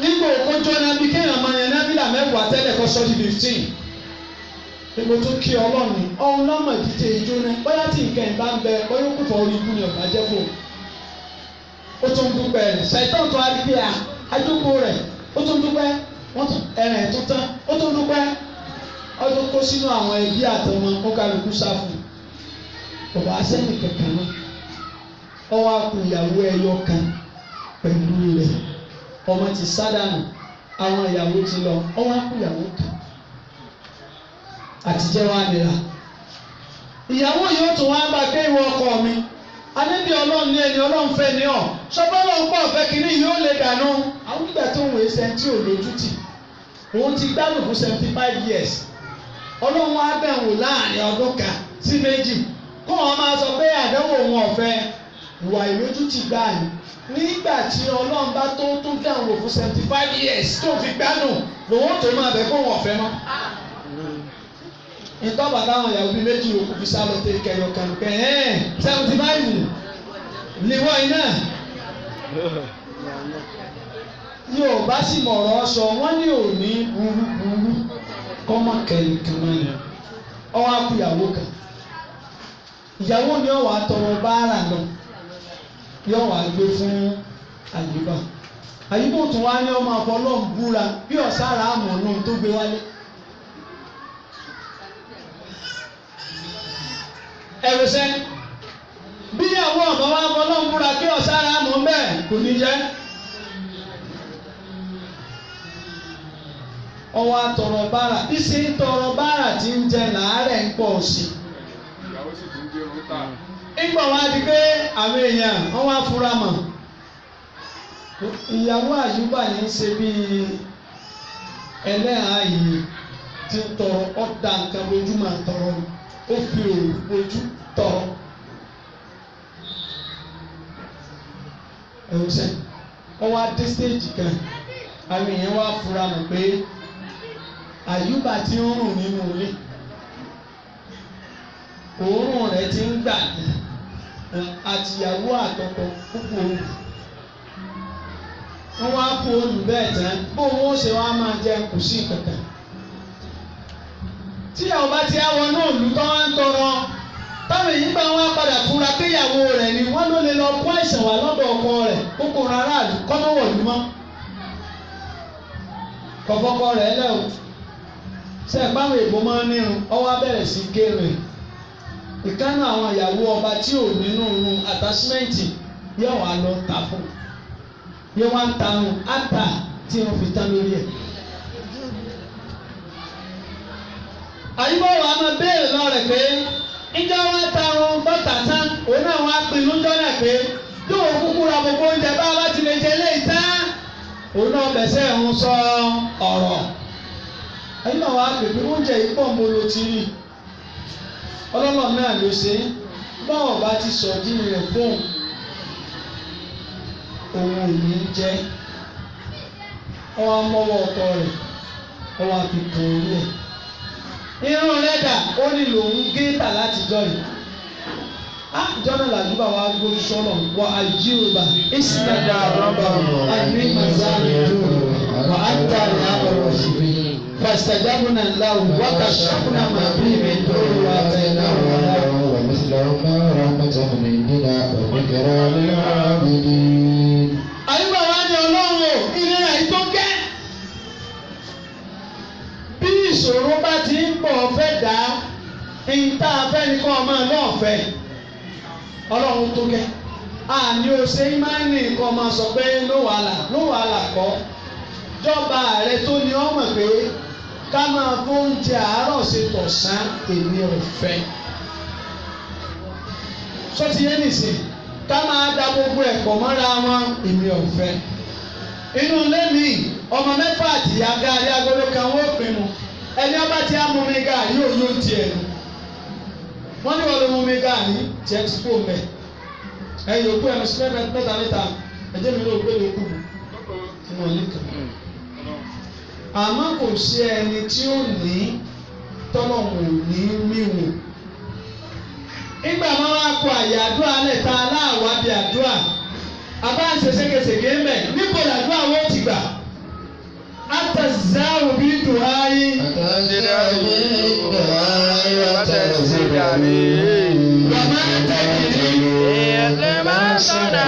nígbà òkójọ́ náà bí kéèyàn máa yan nábìlà mẹ́wàá tẹ́lẹ̀ kọ́ sọ́ọ́ di 15 mo tún kí ọlọ́ọ̀ni ọ̀hún lọ́mọ ìdíje ìjó náà bóyá tí nǹkan ìbá ń bẹ bóyá ó kúfọ̀ orí ikú ni ọ̀gá jẹ́ fún ó tún dúpẹ́ rẹ̀ ṣàìtàn tó arí pé àjókòó rẹ̀ ó tún dúpẹ́ wọ́n tún ẹ̀rẹ̀ tó tán ó tún dúpẹ́ ọdún kó sínú àwọn ẹbí àtọmọ ó kálukú sáfù ọba asẹ́ni kankan náà ọwọ́ àpò ìyàwó ẹyọ kan pẹ̀lú rẹ̀ ọmọ ti sádànù àwọn ìyàwó ti lọ ọwọ́ àpò ìyàwó kan àtijọ́ wa nira ìyàwó yóò tún wá bá pé ìwọ ọkọ mi anábì ọlọ́run ní ẹni ọlọ́run fẹ́ ní ọ̀ ṣọ́bọ́lọ́ ń pọ̀ fẹ́ kínní yóò lè dànù àwọn nígbà tó ń wèé sẹ́ńtì ò lójútì òun ti gbádùn fún 75 years ọlọ́run wá dẹ̀wò láàrin ọdún kan sí méjì kó wọn máa sọ pé àdánwò òun ọ̀fẹ́ ìwà ìlójútì gbà ní nígbà tí ọlọ́run bá tó tún dẹ̀wò fún 75 years tó fi gbádùn lòun tó máa bẹ̀ kó wọn ọ̀fẹ́ mọ́ ìtọ́ba táwọn ìyàwó bíi méjì òkú fi sá lọ tẹ kẹyọ kan kẹ 75 lèwọ iná yóò bá sì mọ̀rọ̀ sọ wọ́n ní òní burúburú kọ́mọ kẹrin kan náà ni ọwọ́ akú ìyàwó kan ìyàwó ni ọwọ́ àtọrọ báárà lọ yóò wá gbé fún àyíbá àyíbá tún wá ní ọmọ àfọlọ́ọ̀ búra bí ọ̀sára àmọ̀ náà tó gbé wálé. ẹ̀rọ̀sẹ́ bíyàwó ọ̀bá wa mọ náà ń múra kí ọ̀sára mọ̀ ń bẹ́ẹ̀ kò ní jẹ́. ọwọ́ àtọ̀rọ̀ bára bí sí ń tọrọ bára tí ń jẹ làárẹ̀ ń pọ̀ sí. ìyàwó sì tún gbé orun ta. ìgbà wa di pé àwọn èèyàn wọ́n wá fura mọ̀ ìyàwó àyùbá yẹn ń ṣe bíi ẹlẹ́hàá yìí ti ń tọrọ ọ̀dà nǹkan lójúmọ̀ àtọrọ ó fi òòrùn ojú tọrọ ẹ̀wọ̀sẹ̀ wọ́n wá dé stéèjì kan àwọn èèyàn wá fura mọ̀ pé àyùbá tí ń rùn nínú ilé òórùn rẹ̀ ti ń gbà àtìyàwó àtọkọ púpọ̀ òòrùn wọ́n wá kó olù bẹ́ẹ̀ tán bóun ó ṣe wá máa jẹ kù sí kankan tíyàwó bá ti àwọn náà lù tán wá ń tọrọ táwọn èyí gbà wọn padà fura péyàwó rẹ̀ ni wọ́n ló lè lọ kó àìsàn wá lọ́dọ̀ ọkọ rẹ̀ kókó rárá kọ́mọ́wọ̀lú mọ́ kọ̀kọ́kọ́ rẹ̀ lẹ́ o ṣe ìpáwọn èèbó máa ń nírun ọwọ́ abẹ́rẹ́ sí gérè ìkànnì àwọn ìyàwó ọba tí ò nínú irun àtàsímẹ́ǹtì yóò wá lọ tà fún yóò wá ń tarun àtà tí wọ́n fi tán lórí ẹ̀. àyíbọ̀ wa máa béèrè lọ́rẹ̀ pé ìjọ wa tarun bọ́tà tán òun náà wá pinnu jọ́nà pé yóò kúkú ra gbogbo oúnjẹ bá wa ti lè jẹ léyìí tán òun náà bẹ̀sẹ̀ ń sọ ọ̀rọ̀ àyíbọ̀ wa pèpè oúnjẹ yìí pọ̀ mo lo ti rí ọlọ́lọ́ náà ló ṣe báwọn bá ti sọ jí rẹ̀ fóun òun ò ní jẹ́ ọwọ́ mọ́wọ́ ọkọ rẹ̀ ọwọ́ àfikún orí ẹ̀ irun rẹ̀ dà ó ní lòun gé tà láti jọ yìí jọ́nà làdúgbà wa gbórí sọ́nà wọ àjíùbà ìsìnkà rọ́bà àní màzáàlì dùn wà á tà ní àbọ̀rọ̀ síbi فاستجبنا له وكشفنا ما به من ضر واتيناه ومثلهما رحمة من عندنا وذكرى للعابدين. àyùbá wa ní ọlọ́run ìlera yìí tó gẹ́ bí ìṣòro bá ti ń pọ̀ fẹ́ dá ìta afẹ́ ní kọ́ ọmọ náà fẹ́ ọlọ́run tó gẹ́ àní òṣè ìmáìnì kan máa sọ pé ló wàhálà kọ́ jọba rẹ tó ní ọmọ pé ká máa fóúnjẹ àárọ̀ ṣe tọ̀sán èmi ò fẹ́. sọ́tí yẹn nìsín ká máa da gbogbo ẹ̀pọ̀ mọ́ra wọn èmi ọ̀fẹ́. Inú ilé mi ọmọ mẹ́fà àti ìyá gàrí agolo kan wọ́n pinnu ẹni ọba tí a mú mi gàrí yóò tiẹ̀ nù. Wọ́n ní wọ́n ló mú mi gàrí tiẹ̀ ti kú mẹ́. Ẹ yòókù ẹ̀mí sí mẹ́ta níta ẹ̀jẹ̀ mi ló gbé yòókù nínú ilé kan. Àmọ́ kò sí ẹni tí ó ní tọ́lọ̀mù ní mímú. Ìgbà máa wá kó àyè àdúrà lẹ̀ ta aláàwá bí àdúrà. Àbá ń ṣe ségesège ń bẹ̀ níbo làdúrà wọ́n ti gbà. Àtàzáwò bí dùn áyé. Àtàzáwò bí dùn áyé àtàzáwò. Wà máa ń tẹ̀lé. Èyí máa ń sọ̀dà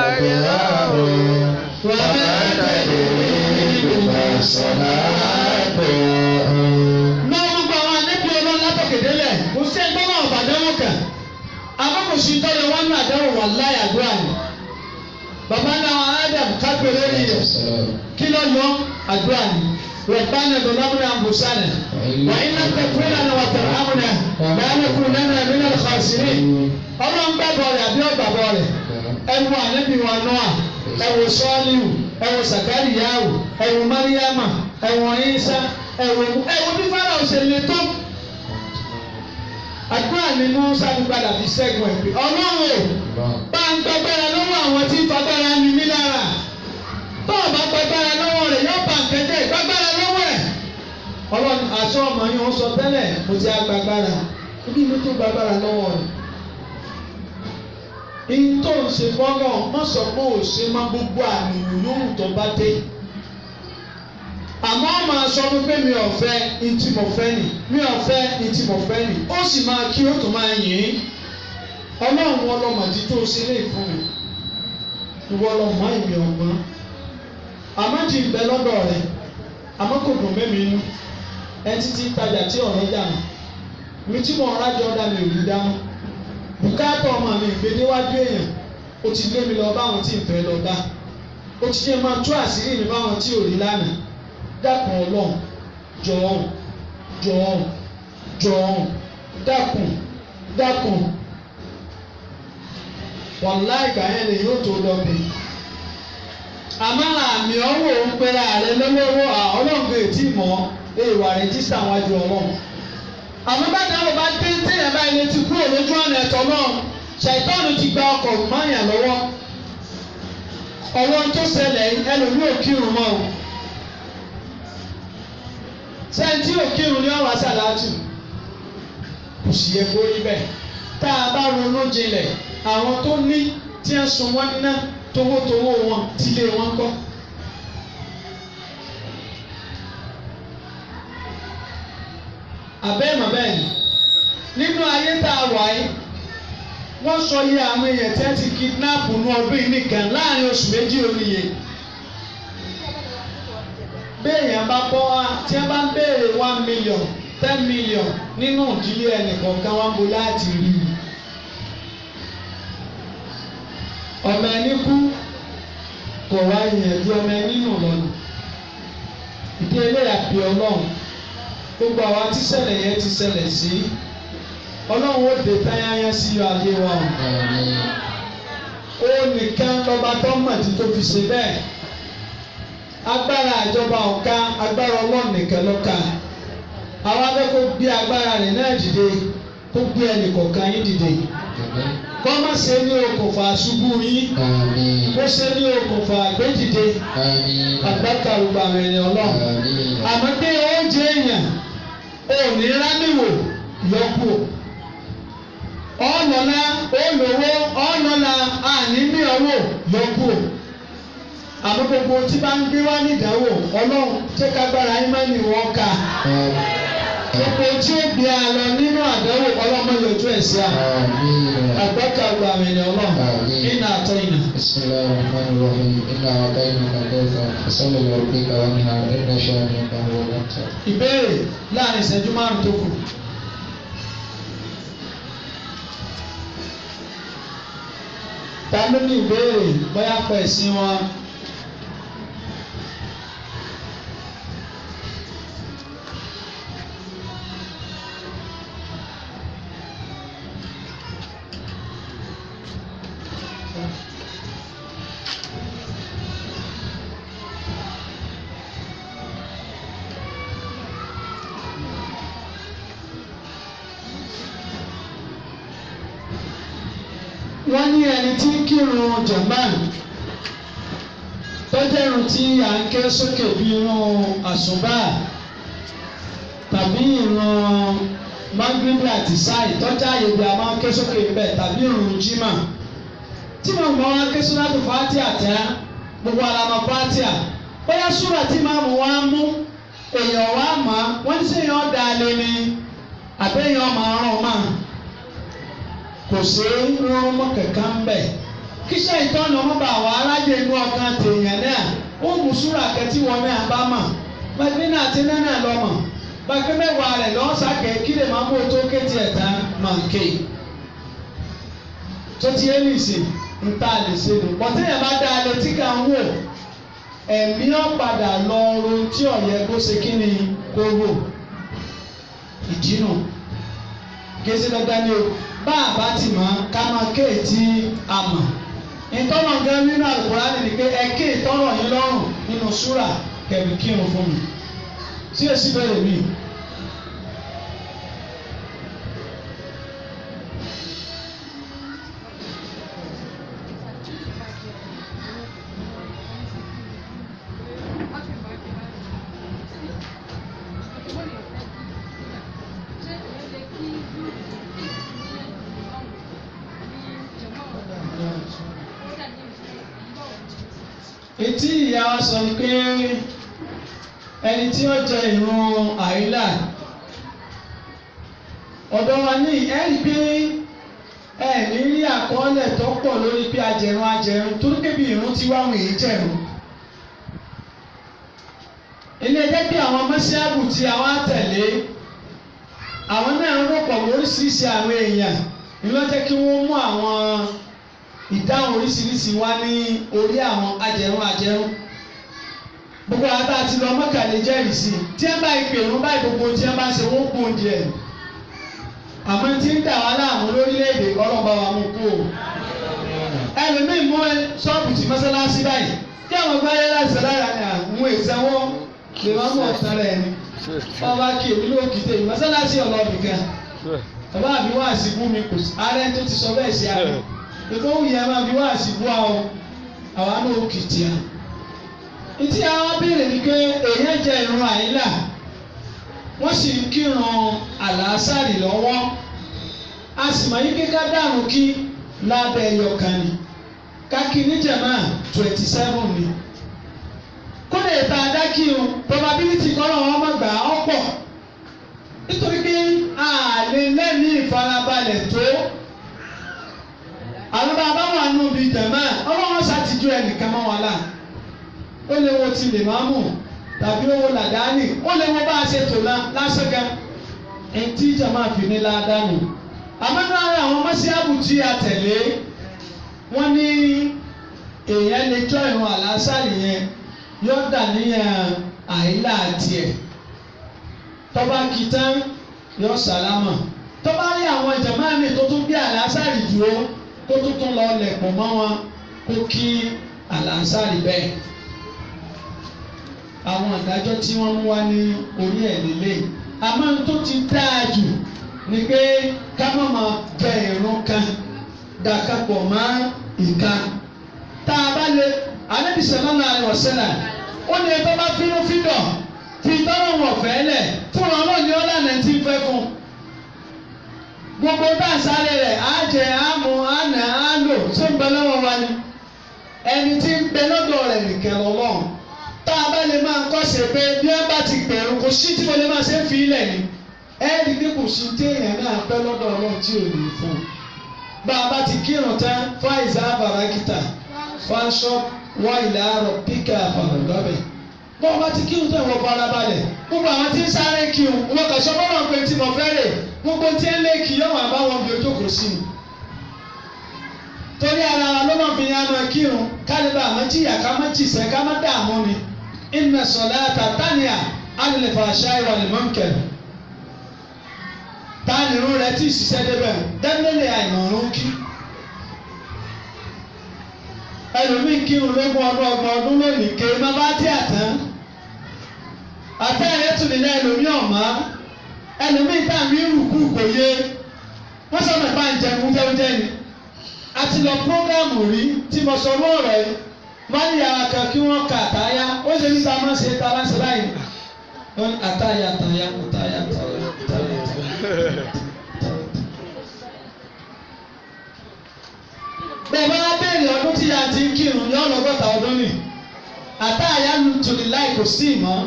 àgbẹ̀wò. Wà máa ń tẹ̀lé. Sọ̀dà àgbẹ̀wò. Náà gbogbo àwọn anẹ́bí ọlọ́run látọ̀kẹ̀dẹ́lẹ̀ kò sí ẹgbẹ́ náà ọ̀bàdánwò kan. Àmọ́ kò sí tọ́lẹ̀ wọn ní àdánwò wà láyé àdúrà ni. Bàbá náà Adam kápẹ́rẹ́ rí rẹ̀ kí ló lọ àdúrà ni. Rabbana zalamna anfusana wa in lam taghfir lana wa tarhamna lanakunanna minal khasirin. Ọlọ́run gbàgbọ́ rẹ̀ àbí ọ̀gbàgbọ́ rẹ̀. Ẹ̀wù ànábì wa Nóà, ẹ̀wù Sọ́ọ́líù, ẹ̀wù Sàkáríyáwù, ẹ̀wù Máríyámà, ẹ̀wù Ìsá, ẹ̀wù bí Fáráò ṣe le tó. Àdúrà ni Mùsá ní padà fi ṣẹ́gun ẹ̀ pé Ọlọ́run bá ń gbàgbára lọ́wọ́ àwọn tí ń fagbára ni mí lára. Tó o bá gbàgbára lọ́wọ́ rẹ̀ yóò bá nǹkan jẹ́ ìgbàgbára lọ́wọ́ ẹ̀. Ọlọ́run àṣọ ọmọ yẹn ń sọ tẹ́lẹ̀ mo ti agbàgbára ibi mi tó gbàgbára lọ́wọ́ rẹ̀. Ìtò ń ṣe fọ́nà má sọ pé ò ṣe má gbogbo àmì yòówù tó bá dé. Àmọ́ ọmọ aṣọ mi pé mi ò fẹ́ ìtì mo fẹ́ nì mi ò fẹ́ ìtì mo fẹ́ nì ó sì máa kí ó tó máa yìn ín. Ọlọ́run ọlọ́mọdé tó ṣe lè fún mi ìwọ ọlọ́mọ ìmì ọ̀gbọ́n. Àmọ́ ti ń bẹ lọ́dọ̀ rẹ̀ àmọ́ kò dùn mẹ́mi inú ẹ títí tajà tí ọ̀rọ̀ jà mọ́ mi tí mo rájọ ọ̀dà mi ò rí dáná. Bùkátà ọmọ mi gbé níwájú èèyàn ó ti lé mi lọ báwọn tí ń fẹ́ lọ bá ó ti jẹ́ máa tú àṣírí mi báwọn tí ò rí lánàá. Dákun Ọlọ́run jọ̀ọ́ dákun wàláì ìgbà yẹn lè yóò tó lọ mi. Àmọ́ àmì ọ̀wọ̀ ń pera rẹ lọ́wọ́ Ọlọ́run kò tí mọ̀ èèwà rẹ́jísítà wájú Ọlọ́run. Àmọ́ bàtà wọn bá dé téèyàn bá ilé ti kúrò lójú ọ̀nà ẹ̀tọ́ náà ṣàìtọ́nù ti gba ọkọ̀ mọ́yàn lọ́wọ́. Ọwọ́ tó ṣẹlẹ̀ ẹlòmíì ò kírun mọ́ o. Sẹ́ńtì ò kírun ní ọ̀wá sàlátù kò sì yẹ kó rí bẹ́ẹ̀. Tá a bá ronú jinlẹ̀ àwọn tó ní tí ń sun wọn ná towótowó wọn tílé wọn kọ́. Àbẹ́ẹ̀mọ̀ bẹ́ẹ̀ ni nínú ayé tá a wà yìí wọ́n sọ iye àwọn èèyàn tí wọ́n ti kidnap ní ọdún yìí nìkan láàrin oṣù méjì oníye. Béèyàn bá bọ́ wá tí wọ́n bá ń béèrè 1 million 10 million nínú ìdílé ẹnìkọ̀ọ̀kan wọn bó láti rí i. Ọmọ ẹni kú kò wá ìyànjú ọmọ ẹni nù lọ́nà. Ìdí eléyà bí Ọlọ́run gbogbo àwa tí ṣẹlẹ̀ yẹn ti ṣẹlẹ̀ sí Ọlọ́run ó dé táyáyá sí ayé wa o. Ó nìkan lọ́ba tó mọ̀ tí tó fi ṣe bẹ́ẹ̀. Agbára ìjọba ọ̀ka agbára Ọlọ́run nìkan lọ́ka. Àwọn akẹ́kọ̀ọ́ gbé agbára rẹ̀ náà dìde kó gbé ẹnì kọ̀ọ̀kan yín dìde. Kọ́ má ṣe ní okùnfà ṣubú yín. Kó ṣe ní okùnfà àgbédìde. Àgbàkà gbogbo àwọn ènìyàn Ọlọ́run. Àmọ́ pé oúnjẹ èèyàn ò ní rámìwò yọkù. Ọ̀nàlá olówó ọ̀nàlá àníní ọwọ́ yọkù. Àmọ́ gbogbo tí bá ń gbé wá nídàáwò Ọlọ́run jẹ́ kágbára ìmánì wọn ká. Gbogbo tí ó gbé a lọ nínú àdánwò Ọlọ́mọ yọjú ẹ̀ sí a. Àgbàkà gba àwọn ènìyàn Ọlọ́run iná àtọ́ iná. Bismillahirrahmanirrahim. Inna a'tainaka al-kawthar fasalli li rabbika wanhar inna shani'aka huwal abtar. Ìbéèrè láàrin ìṣẹ́jú 5 tó kù. Ta ló ní ìbéèrè bóyá pẹ̀ sí wọn? wọ́n ní ẹni tí ń kírun jàmáà tọ́jẹ́ irun tí à ń ké sókè bí irun àsùnbà tàbí irun magrebi àti sáì tọ́jà àyè bí a máa ń ké sókè bẹ́ẹ̀ tàbí irun jimá tí mo mọ̀ wá ké sóràtù fàtíà tẹ́ gbogbo àlàmà fàtíà bóyá súrà tí màmú wa mú èèyàn wa mọ̀ wọ́n ní sèyàn dá lé ní àbẹ́yàn máa rán mọ́ kò sí rán mọ́ kankan bẹ́ẹ̀ kíṣẹ́ ìtọ́nà ọmọ bá wà alájẹ inú ọkàn tèèyàn náà ó mú súrà kẹtí wọn náà bá mọ̀ gbàgbé náà ti náà lọ́mọ̀ gbàgbé mẹ́wàá rẹ̀ lọ́sàkẹ́ kí lè máa mú tó kéde ẹ̀ta máa ń ké tó ti yé nìsín ń tà lè ṣe nù pọ̀tẹ́yìn bá dá a létí ká ń wò ẹ̀mí ọ̀ padà lọ ro tí ọ̀yẹ́ kó ṣe kí ni kó rò ìdínà gẹ́sẹ̀ dandan ni o bá a bá ti mọ̀ ká máa kéètì àmọ̀ ìtọ́nà gan nínú Al-Qur'ani ni pé ẹ ké ìtọ́nà yín lọ́rùn nínú súrà kẹ̀mí kírun fún mi tí èsì bẹ̀rẹ̀ mi. Etí ìyá wa sọ pé ẹni tí ó jẹ ìrun àìlà ọ̀dọ̀ wa ní ẹ̀rí pé ẹ̀ní rí àkọọ́lẹ̀ tó pọ̀ lórí pé ajẹ̀rún torí pé bí ìrun ti wáhùn èyí jẹ̀rún. ilé ẹgbẹ́ bí àwọn mọ́ṣáàbù tí àwọn àtẹ̀lé àwọn náà ń rọ̀pọ̀ lóríṣiríṣi àwọn èèyàn ní ló jẹ́ kí wọ́n mú àwọn ìdáhùn oríṣiríṣi wá ní orí àwọn ajẹ̀rún gbogbo àbá àti lọ mọ́kàlẹ́ jẹ́rìí sí tí ẹ bá ìpè ìrún báyìí gbogbo tí ẹ bá ṣe wọ́n kú oúnjẹ ẹ̀ àmọ́ tí ń dà wá láàmú lórílẹ̀‐èdè ọlọ́ba wa mú kú o ẹlòmíì mú ṣọ́ọ̀bù tí mọ́sálásí báyìí kí àwọn gbáyé láti lára ní àwọn ìsanwó lè má mú ọ̀tán rẹ̀ ni wọ́n bá kí èmi ló kìí tèmi mọ́sálásí ọlọ́ọ̀bì kan bàbá àbí wọ́n àsìkú mi kò sí ààrẹ tó ti sọ bẹ́ẹ̀ sí àná ètò òun yẹn máa bí wọ́n àsìkú àwọn náà ó kìí tìá ìtí àwọn béèrè ni pé èèyàn jẹ ìrun àìlà wọ́n sì ń kírun àlàásàrì lọ́wọ́ a sì máa yí kíká dànù kí lábẹ́ ẹyọkan ni kákí níjàmá 27 ni kódà ìta adákìrun probability kọ́nà wọn má gbà á pọ̀ nítorí pé àlè lẹ́mí ìfarabalẹ̀ tó àwọn bàbá wà nù bí jàmá ọlọ́wọ́n ṣàtijọ́ ẹnìkan mọ́ wọn láà ó lè wo ti lè máa mú tàbí owó làdáni ó lè wo bá a ṣe tò lásán gan ẹtí ìjà máa fi ní ládàánù àmọ́nú ara àwọn mọ́síábù tí a tẹ̀lé wọ́n ní èèyàn lè jọ ìrun àlásàrì yẹn yóò dà níyàn àìlà tiẹ̀ tọ́ba kì í tán yóò sàlámà tọ́ba rí àwọn jàmáàmì tó tún bí àlásàrì dúró kó tún lọ lẹ̀pọ̀ mọ́ wọn kó kí àlásàrì bẹ́ẹ̀ àwọn ìdájọ́ tí wọ́n mú wá ní orí ẹ̀ lélẹ̀ àmọ́ tó ti dáa jù ni pé ká má máa bẹ ìrun kan dàkàpọ̀ mọ́ ìka tá a bá lè Ànábì sallallahu alaihi wasallam ó ní ẹgbẹ́ bá fínú fídọ̀ fi tọ́rọ̀ wọ̀ fẹ́ lẹ̀ fún ọlọ́run ní ọ̀lànà tí ń fẹ́ fún gbogbo bá a sáré rẹ̀ á jẹ àmú àná á lò tó ń bẹ lọ́wọ́ wa ni ẹni tí ń bẹ lọ́dọ̀ rẹ̀ nìkan lọ́wọ́ tá a bá lè máa kọ́sẹ̀ pé bí wọ́n bá ti gbẹ̀rù kò sí tí mo lè máa ṣe ń fi ilẹ̀ ni ẹ́ẹ̀dì pé kò sí téèyàn náà pẹ́ lọ́dọ̀ ọlọ́run tí ò ní fún un bá a bá ti kírun tán fáìsà bàrákítà fáṣọ wá ìlà àárọ̀ píkà àfàlọ́gbàbẹ̀ bá a bá ti kírun tán wọ́n fara balẹ̀ gbogbo àwọn tí ń sáré kírun wọ́n kà sọ fọ́nà pé tí mo fẹ́ rè gbogbo tí ń lé kí yọ̀wọ̀n àbáwọn bí ojókòó sí i torí ara wa ló máa fi yan máa kírun kálíbà àmọ́ jìyà ká má jìṣẹ́ ká má dààmú ni inna salata taniya anil fahsha'i wal munkar táàní irun rẹ tí ìṣiṣẹ́ débẹ̀ dẹ́gbẹ́lẹ̀ àìmọ̀rún kí ẹlòmíì kírun lógún ọdún ọgbọ̀n ọdún lónìí ké má bá tí àtàn àtẹ̀yẹ tún nílẹ̀ ẹlòmíì ọ̀mọ́ ẹlòmíì táàmì rùkú kò yé wọ́n sọ mẹ́fà ń jẹun jẹ́wọ́jẹ́ ni a ti lọ prógámù rí tí mo sọ lóòrọ̀ yìí wọ́n ní yàrá kan kí wọ́n ka àtàyà ó ṣe ní ta máa ń ṣe ta máa ń ṣe báyìí wọ́n ní àtàyà àtàyà àtàyà àtàyà àtàyà. bẹ́ẹ̀ bá wá béèrè ọdún tí a ti ń kírun ní ọlọ́gọ́ta ọdún nì àtàyà tòlí láì kò sí ìmọ̀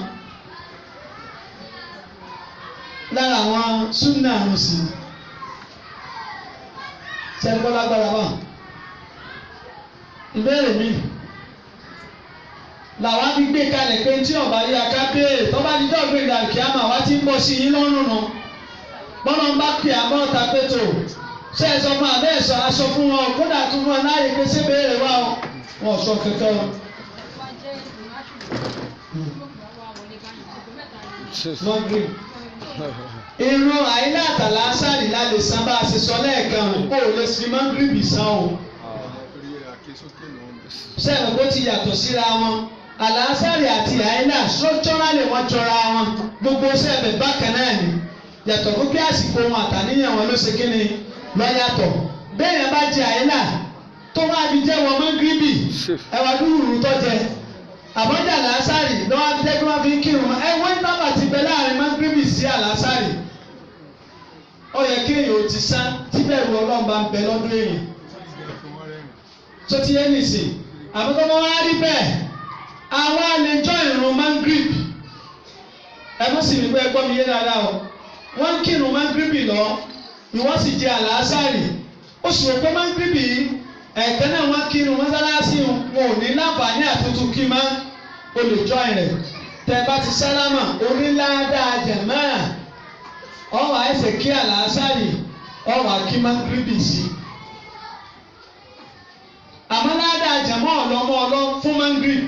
lára àwọn súnà àrùn sí sẹ́gbọ́n lágbára wà. ìbéèrè mi làwọn bí gbé kalẹ̀ pé tí ọba yí aká béèrè tó bá di dọ́gbé ìdàkí àmọ́ àwa ti ń bọ̀ sí yín lọ́rùn nù bọ́lá ń bá pè àmọ́ ọ̀tá pétò ṣe é sọ fún abẹ́ ẹ̀sọ́ aṣọ fún wọn kódà tún wọn láàyè pé ṣé béèrè wà ó wọn sọ kankan o. irun àyílá àtàlà sáré la lè san bá a ṣe sọ lẹ́ẹ̀kan kó o lè fi mọ́ngírìbì san o. sẹ́ẹ̀rù bó ti yàtọ̀ síra wọn àlàásàrì àti àyílá structurally wọ́n jọra wọn gbogbo sẹ́ẹ̀bẹ̀ bákan náà ni yàtọ̀ fún bí àsìkò wọn àtàníyàn wọn ló ṣe kí ni lọ́yàtọ̀ bẹ́ẹ̀ yẹn bá jẹ àyílá tó wá fi jẹ́ wọn mọ́ngírìbì ẹ̀wà dúró tó jẹ àbọ̀jà làásàrì lọ́wọ́ fi jẹ́ kí wọ́n fi ń kírun ẹ wọ́n tábà ti bẹ láàrin mọ́ngírìbì sí àlàásàrì ó yẹ kí èèyàn ò ti sán tí bẹ́ẹ̀ wọ ọlọ́run bá ń bẹ lọ́dún èèyàn tó ti yé nìsín àbúkọ́ bá wá rí bẹ́ẹ̀ àwọn àlejò ìrun mangrib ẹ̀mú sì ní pé ẹ gbọ́ mi yé dáadáa o wọ́n ń kírun mangrib lọ ìwọ́n sì jẹ àlàásàrì ó sì rò pé mangrib yìí ẹ̀ẹ̀kan náà wọ́n kírun mọ́sálásí wọn ò ní láǹfààní àtúntò kí má olùjọ́ rẹ̀ tẹ́ bá ti sálámà onílàádàá jàmáà ọwọ́ àìsè kí àlàásàrì ọwọ́ àkí mangrib sí àmọ́ ládàá jàmọ́ ọ̀lọ́mọ́ ọlọ́ fún mangrib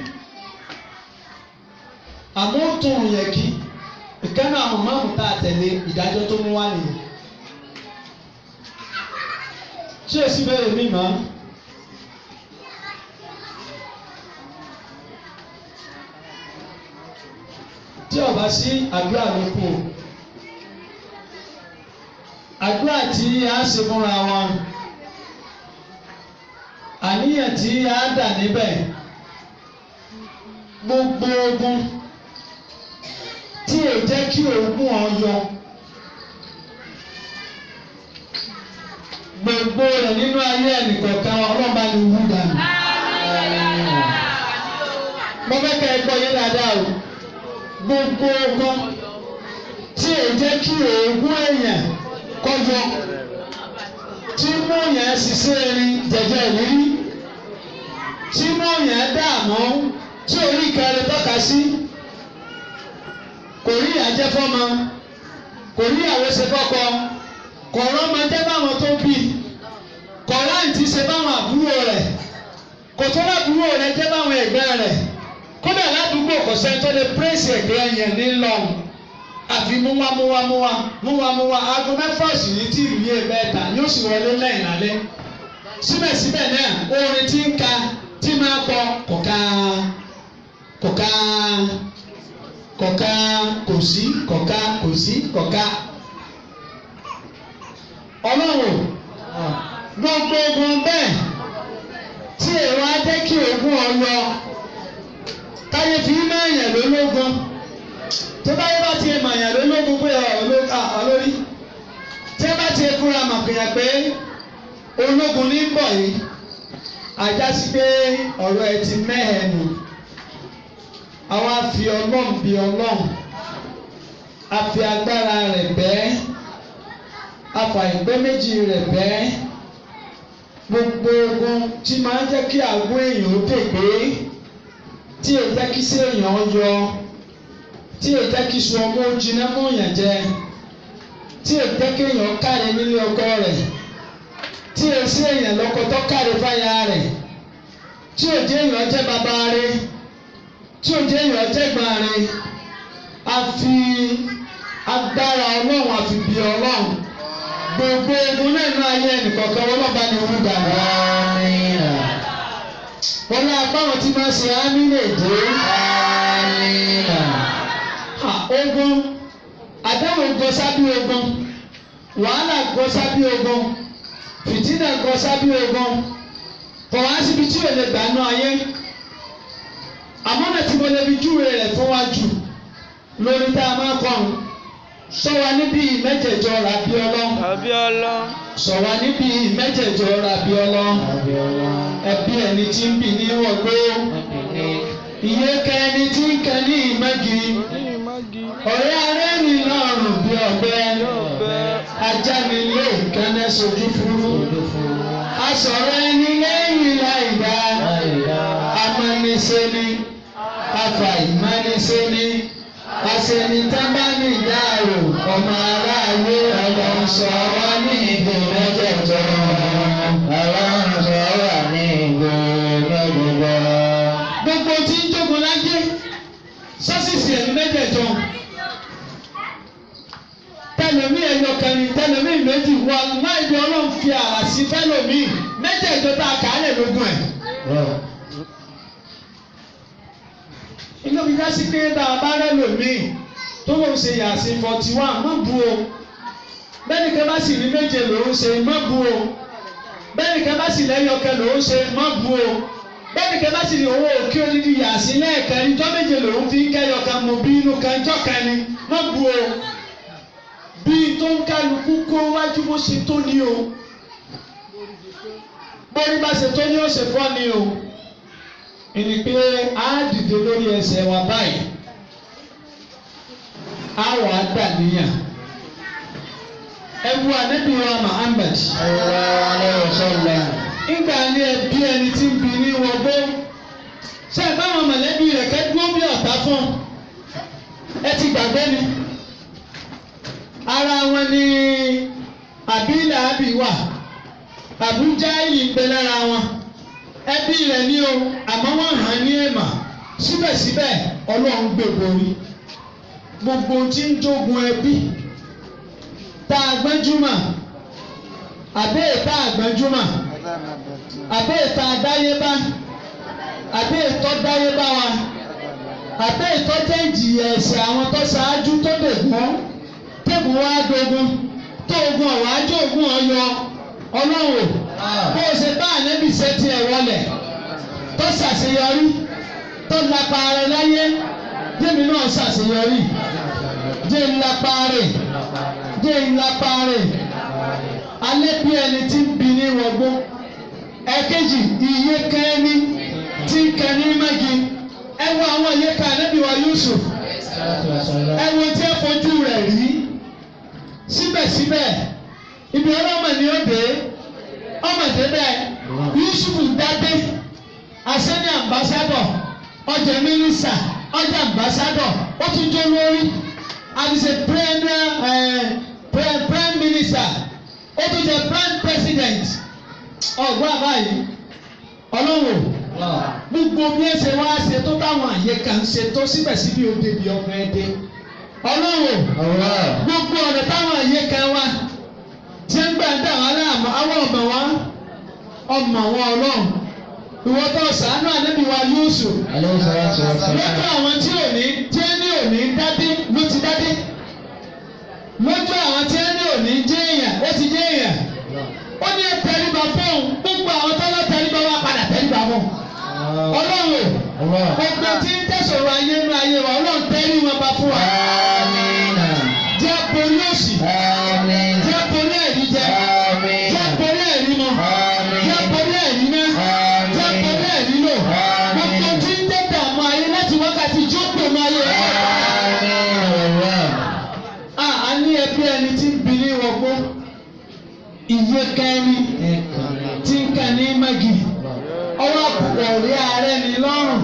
àmọ́ ó tún yẹ kí ìkànnì àwọn máàmù tá a tẹ̀lé ìdájọ́ tó mú wá nìyẹn. ṣé èsì bẹ́ẹ̀ mi mọ́? tí ó bá sí àdúrà ló kù àdúrà tí a ṣe fúnra wọn àníyàn tí a dà níbẹ̀ gbogbo ogun tí ò jẹ́ kí ogun ọyọ gbogbo rẹ̀ nínú ayé ẹnìkọ̀ọ̀kan ọlọ́ba ni wú dànù. mo fẹ́ kẹ́ ẹ gbọ́ yé dáadáa o gbogbo ogun tí ò jẹ́ kí ogun èèyàn kọjọ tí mú yẹn ṣiṣẹ́ erin jẹjẹ ìrírí tí mú yẹn dààmú tí orí kẹrin tọ́ka sí kò rí àjẹ́ fọ́mọ kò rí àwòṣe fọ́kọ kò rọ́mọ jẹ́ báwọn tó bí kò ráǹtí ṣe báwọn àbúrò rẹ̀ kò tó lábúrò rẹ̀ jẹ́ báwọn ẹ̀gbẹ́ rẹ̀ kódà ládùúgbò kò sẹ́ni tó lè pírẹ́sì ẹ̀gbẹ́ yẹn nílọ́run àfi múwá aago mẹ́fà sí ní tí ìlú yẹn bẹ́ẹ̀ ta yóò sì wọlé lẹ́yìn lálẹ́ síbẹ̀síbẹ̀ náà orin tí ń ka tí máa kọ kọ̀ọ̀ká ọlọ́run gbogbo ogun bẹ́ẹ̀ tí èrò ajé kí ogun ọyọ táyé fi máa yàn lólógun tó bá yẹ bá ti mọ̀ yàn lólógun pé olórí tí ẹ bá ti fúnra mọ̀ pé ológun ní bọ̀ yìí ajá sí pé ọ̀rọ̀ ẹ ti mẹ́hẹ̀ẹ́nù àwa fi ọlọ́run bí ọlọ́run a fi agbára rẹ̀ bẹ́ẹ̀ a fà ìgbẹ́ méjì rẹ̀ bẹ́ẹ̀ gbogbo ogun tí máa ń jẹ́ kí àgọ́ èèyàn ó dègbé tí ò jẹ́ kí sí èèyàn yọ tí ò jẹ́ kí sun ọmọ jiná mọ́ èèyàn jẹ tí ò jẹ́ kí èèyàn káre nílé ọkọ rẹ̀ tí ò sí èèyàn lọ́kọ tó káre fáyà rẹ̀ tí ò jẹ́ èèyàn jẹ́ bàbá rẹ̀ tí ò jẹ́ èèyàn jẹ́ gbọ́n rẹ̀ a fi agbára ọlọ́run a fi bí ọlọ́run gbogbo ogun náà nínú ayé ẹnìkọ̀ọ̀kan wọn lọ́ba ni wọ́n gbà wọ́n ní abáwọn tí máa ṣe ámì lè dé ogun àdáwò gbọ́ sábí ogun wàhálà gbọ́ sábí ogun fìtínà gọ sábí ogun kò wá síbi tí ò lè gbà nú ayé àmọ́nà tí mo lè fi júwe rẹ̀ fún wa jù lórí tá a máa kọ́ ọ̀hún sọ wa níbi mẹ́jẹ̀ẹ̀jọ Rabiọ́lá sọ wa níbi mẹ́jẹ̀ẹ̀jọ Rabiọ́lá ẹbí ẹni tí ń bì ní wọ̀gbó iye kẹni tí ń kẹ ní ìmẹ́gi ọ̀rẹ́ arẹ́rìn lọ́rùn bí ọ̀bẹ ajá mi lé ìkànnẹ́ sojú fúrú asọ̀rọ̀ ẹni lẹ́yìn láìdá amánisẹ́ni afàìmánisẹ́ni aṣẹ́nitábánidárò ọmọ aráàlú ọlọ́sọ wá ní ìgbò mẹ́jẹ̀ẹ̀jọ ọlọ́sọ wá ní ìgbò mẹ́jẹ̀ẹ̀jọ. Gbogbo tí ń jókòó lájẹ́ sọ́sìsì ẹ̀mí mẹ́jẹ̀ẹ̀jọ tẹlomi ẹyọ kẹrin tẹlomi méjì wà láìpẹ Ọlọ́run fi àrà sí fẹlòmí mẹ́jẹ̀ẹ̀jọ tá a kà á lè lógún ẹ. inú mi dá sí pé bá a bá rẹ lòmíì tó lóun ṣe yàsí 41 má bu o bẹ́ẹ̀ni kẹ́ bá sì ní méje lòun ṣe má bu o bẹ́ẹ̀ni kẹ́ bá sì lẹ́yọkẹ lòun ṣe má bu o bẹ́ẹ̀ni kẹ́ bá sì ní owó òkè odidi yàsí lẹ́ẹ̀kẹrin jọ́ méje lòun fi ń kẹ́yọkẹ mọ̀ bí inú kan jọ́ kẹrin má bu o bí tó ń kálukú kó wájú bó ṣe tó ní o bórí bá ṣe tó ní ó ṣe fọ́ ní o ìní pé á dìde lórí ẹsẹ̀ wa báyìí á wà á dà níyàn ẹwu Ànábì wa Muhammad ìgbà ní ẹbí ẹni tí ń bi ní wọgbó ṣé ẹ báwọn mọ̀lẹ́bí rẹ̀ kẹ́ dúró bí ọ̀tá fún ẹ ti gbàgbé ni. Ara wọn ni àbílà àbí wà àbújá ìlì ń bẹ lára wọn ẹbí rẹ̀ ní o àmọ́ wọ́n hàn ní èèmà síbẹ̀síbẹ̀ Ọlọ́run gbé borí gbogbo tí ń jogun ẹbí tá a gbẹ́júmọ̀ àbẹ́ ìta àgbẹ́júmọ̀ àbẹ́ ìta àdáyébá àbẹ́ ìtọ́ dáyébá wa àbẹ́ ìtọ́ jẹ́ ìjìyà ẹ̀ṣẹ̀ àwọn tó ṣáájú tó dè gbọ́n tẹ́bù wá dogun tó ogun ọ̀wá jó ogun ọ̀yọ́ Ọlọ́run bó o ṣe bá ànábì ṣe tiẹ̀ wọlẹ̀ tó ṣàṣeyọrí tó lápá rẹ̀ láyé jẹ́mi náà ṣàṣeyọrí jẹ́ ńlápá rẹ̀ jẹ́ ńlápá rẹ̀ alẹ́ bí ẹni tí ń bi ní wọgbó ẹ̀kejì iye kẹ́ni tí ń kẹ́ ní mẹ́gi ẹ wo àwọn iye ká ànábì wa Yusuf ẹ wo tí ẹ fojú rẹ̀ rí síbẹ̀síbẹ̀ ibi ọlọ́mọ ni ó dé ọmọdé bẹ́ẹ̀ Yusuf dádé asẹ́ni ambassadọ̀ ọjà mínísà ọjà ambassadọ̀ ó tún jó lórí àdìsẹ́ prime minister ó tún jẹ́ prime president ọ̀gbọ́n àbáyé ọlọ́wọ́ gbogbo bí ẹ ṣe wá ṣe tó táwọn àyè kan ṣe tó síbẹ̀síbẹ̀ ó débi ọkùnrin ẹ̀ dé ọlọ́wọ́ gbogbo ọ̀nà táwọn àyè kan wá tí ń gbà ń dà wá láàmú àwọn ọmọ wa Ọlọ́run ìwọ tó ṣàánú ànábì wa Yusuf lọ́jọ́ àwọn tí ò ní tí ẹ ní òní dádé ló ti dádé lọ́jọ́ àwọn tí ẹ ní òní jẹ́ èèyàn ó ti jẹ́ èèyàn ó ní tẹríba fóun gbogbo àwọn tọ́lọ́ tẹríba wá padà tẹríba fún Ọlọ́run gbogbo tí ń tẹ̀sọ̀rọ̀ ayé nínú ayé wa Ọlọ́run tẹ́rí wọn bá fún wa jẹ́ borí òṣì jẹ́ borí ẹ̀rí jẹ́ borí ẹ̀rí mọ́ jẹ́ borí ẹ̀rí ná jẹ́ borí ẹ̀rí lò gbogbo tí ń tẹ̀dà mọ́ ayé láti wákàtí jókòó mọ́ ayé a ní ẹbí ẹni tí ń bi ní wọgbó iye kẹ́ni tí ń kà ní magi ọwọ́ àpòpọ̀ ọ̀rẹ́ ààrẹ ni lọ́rùn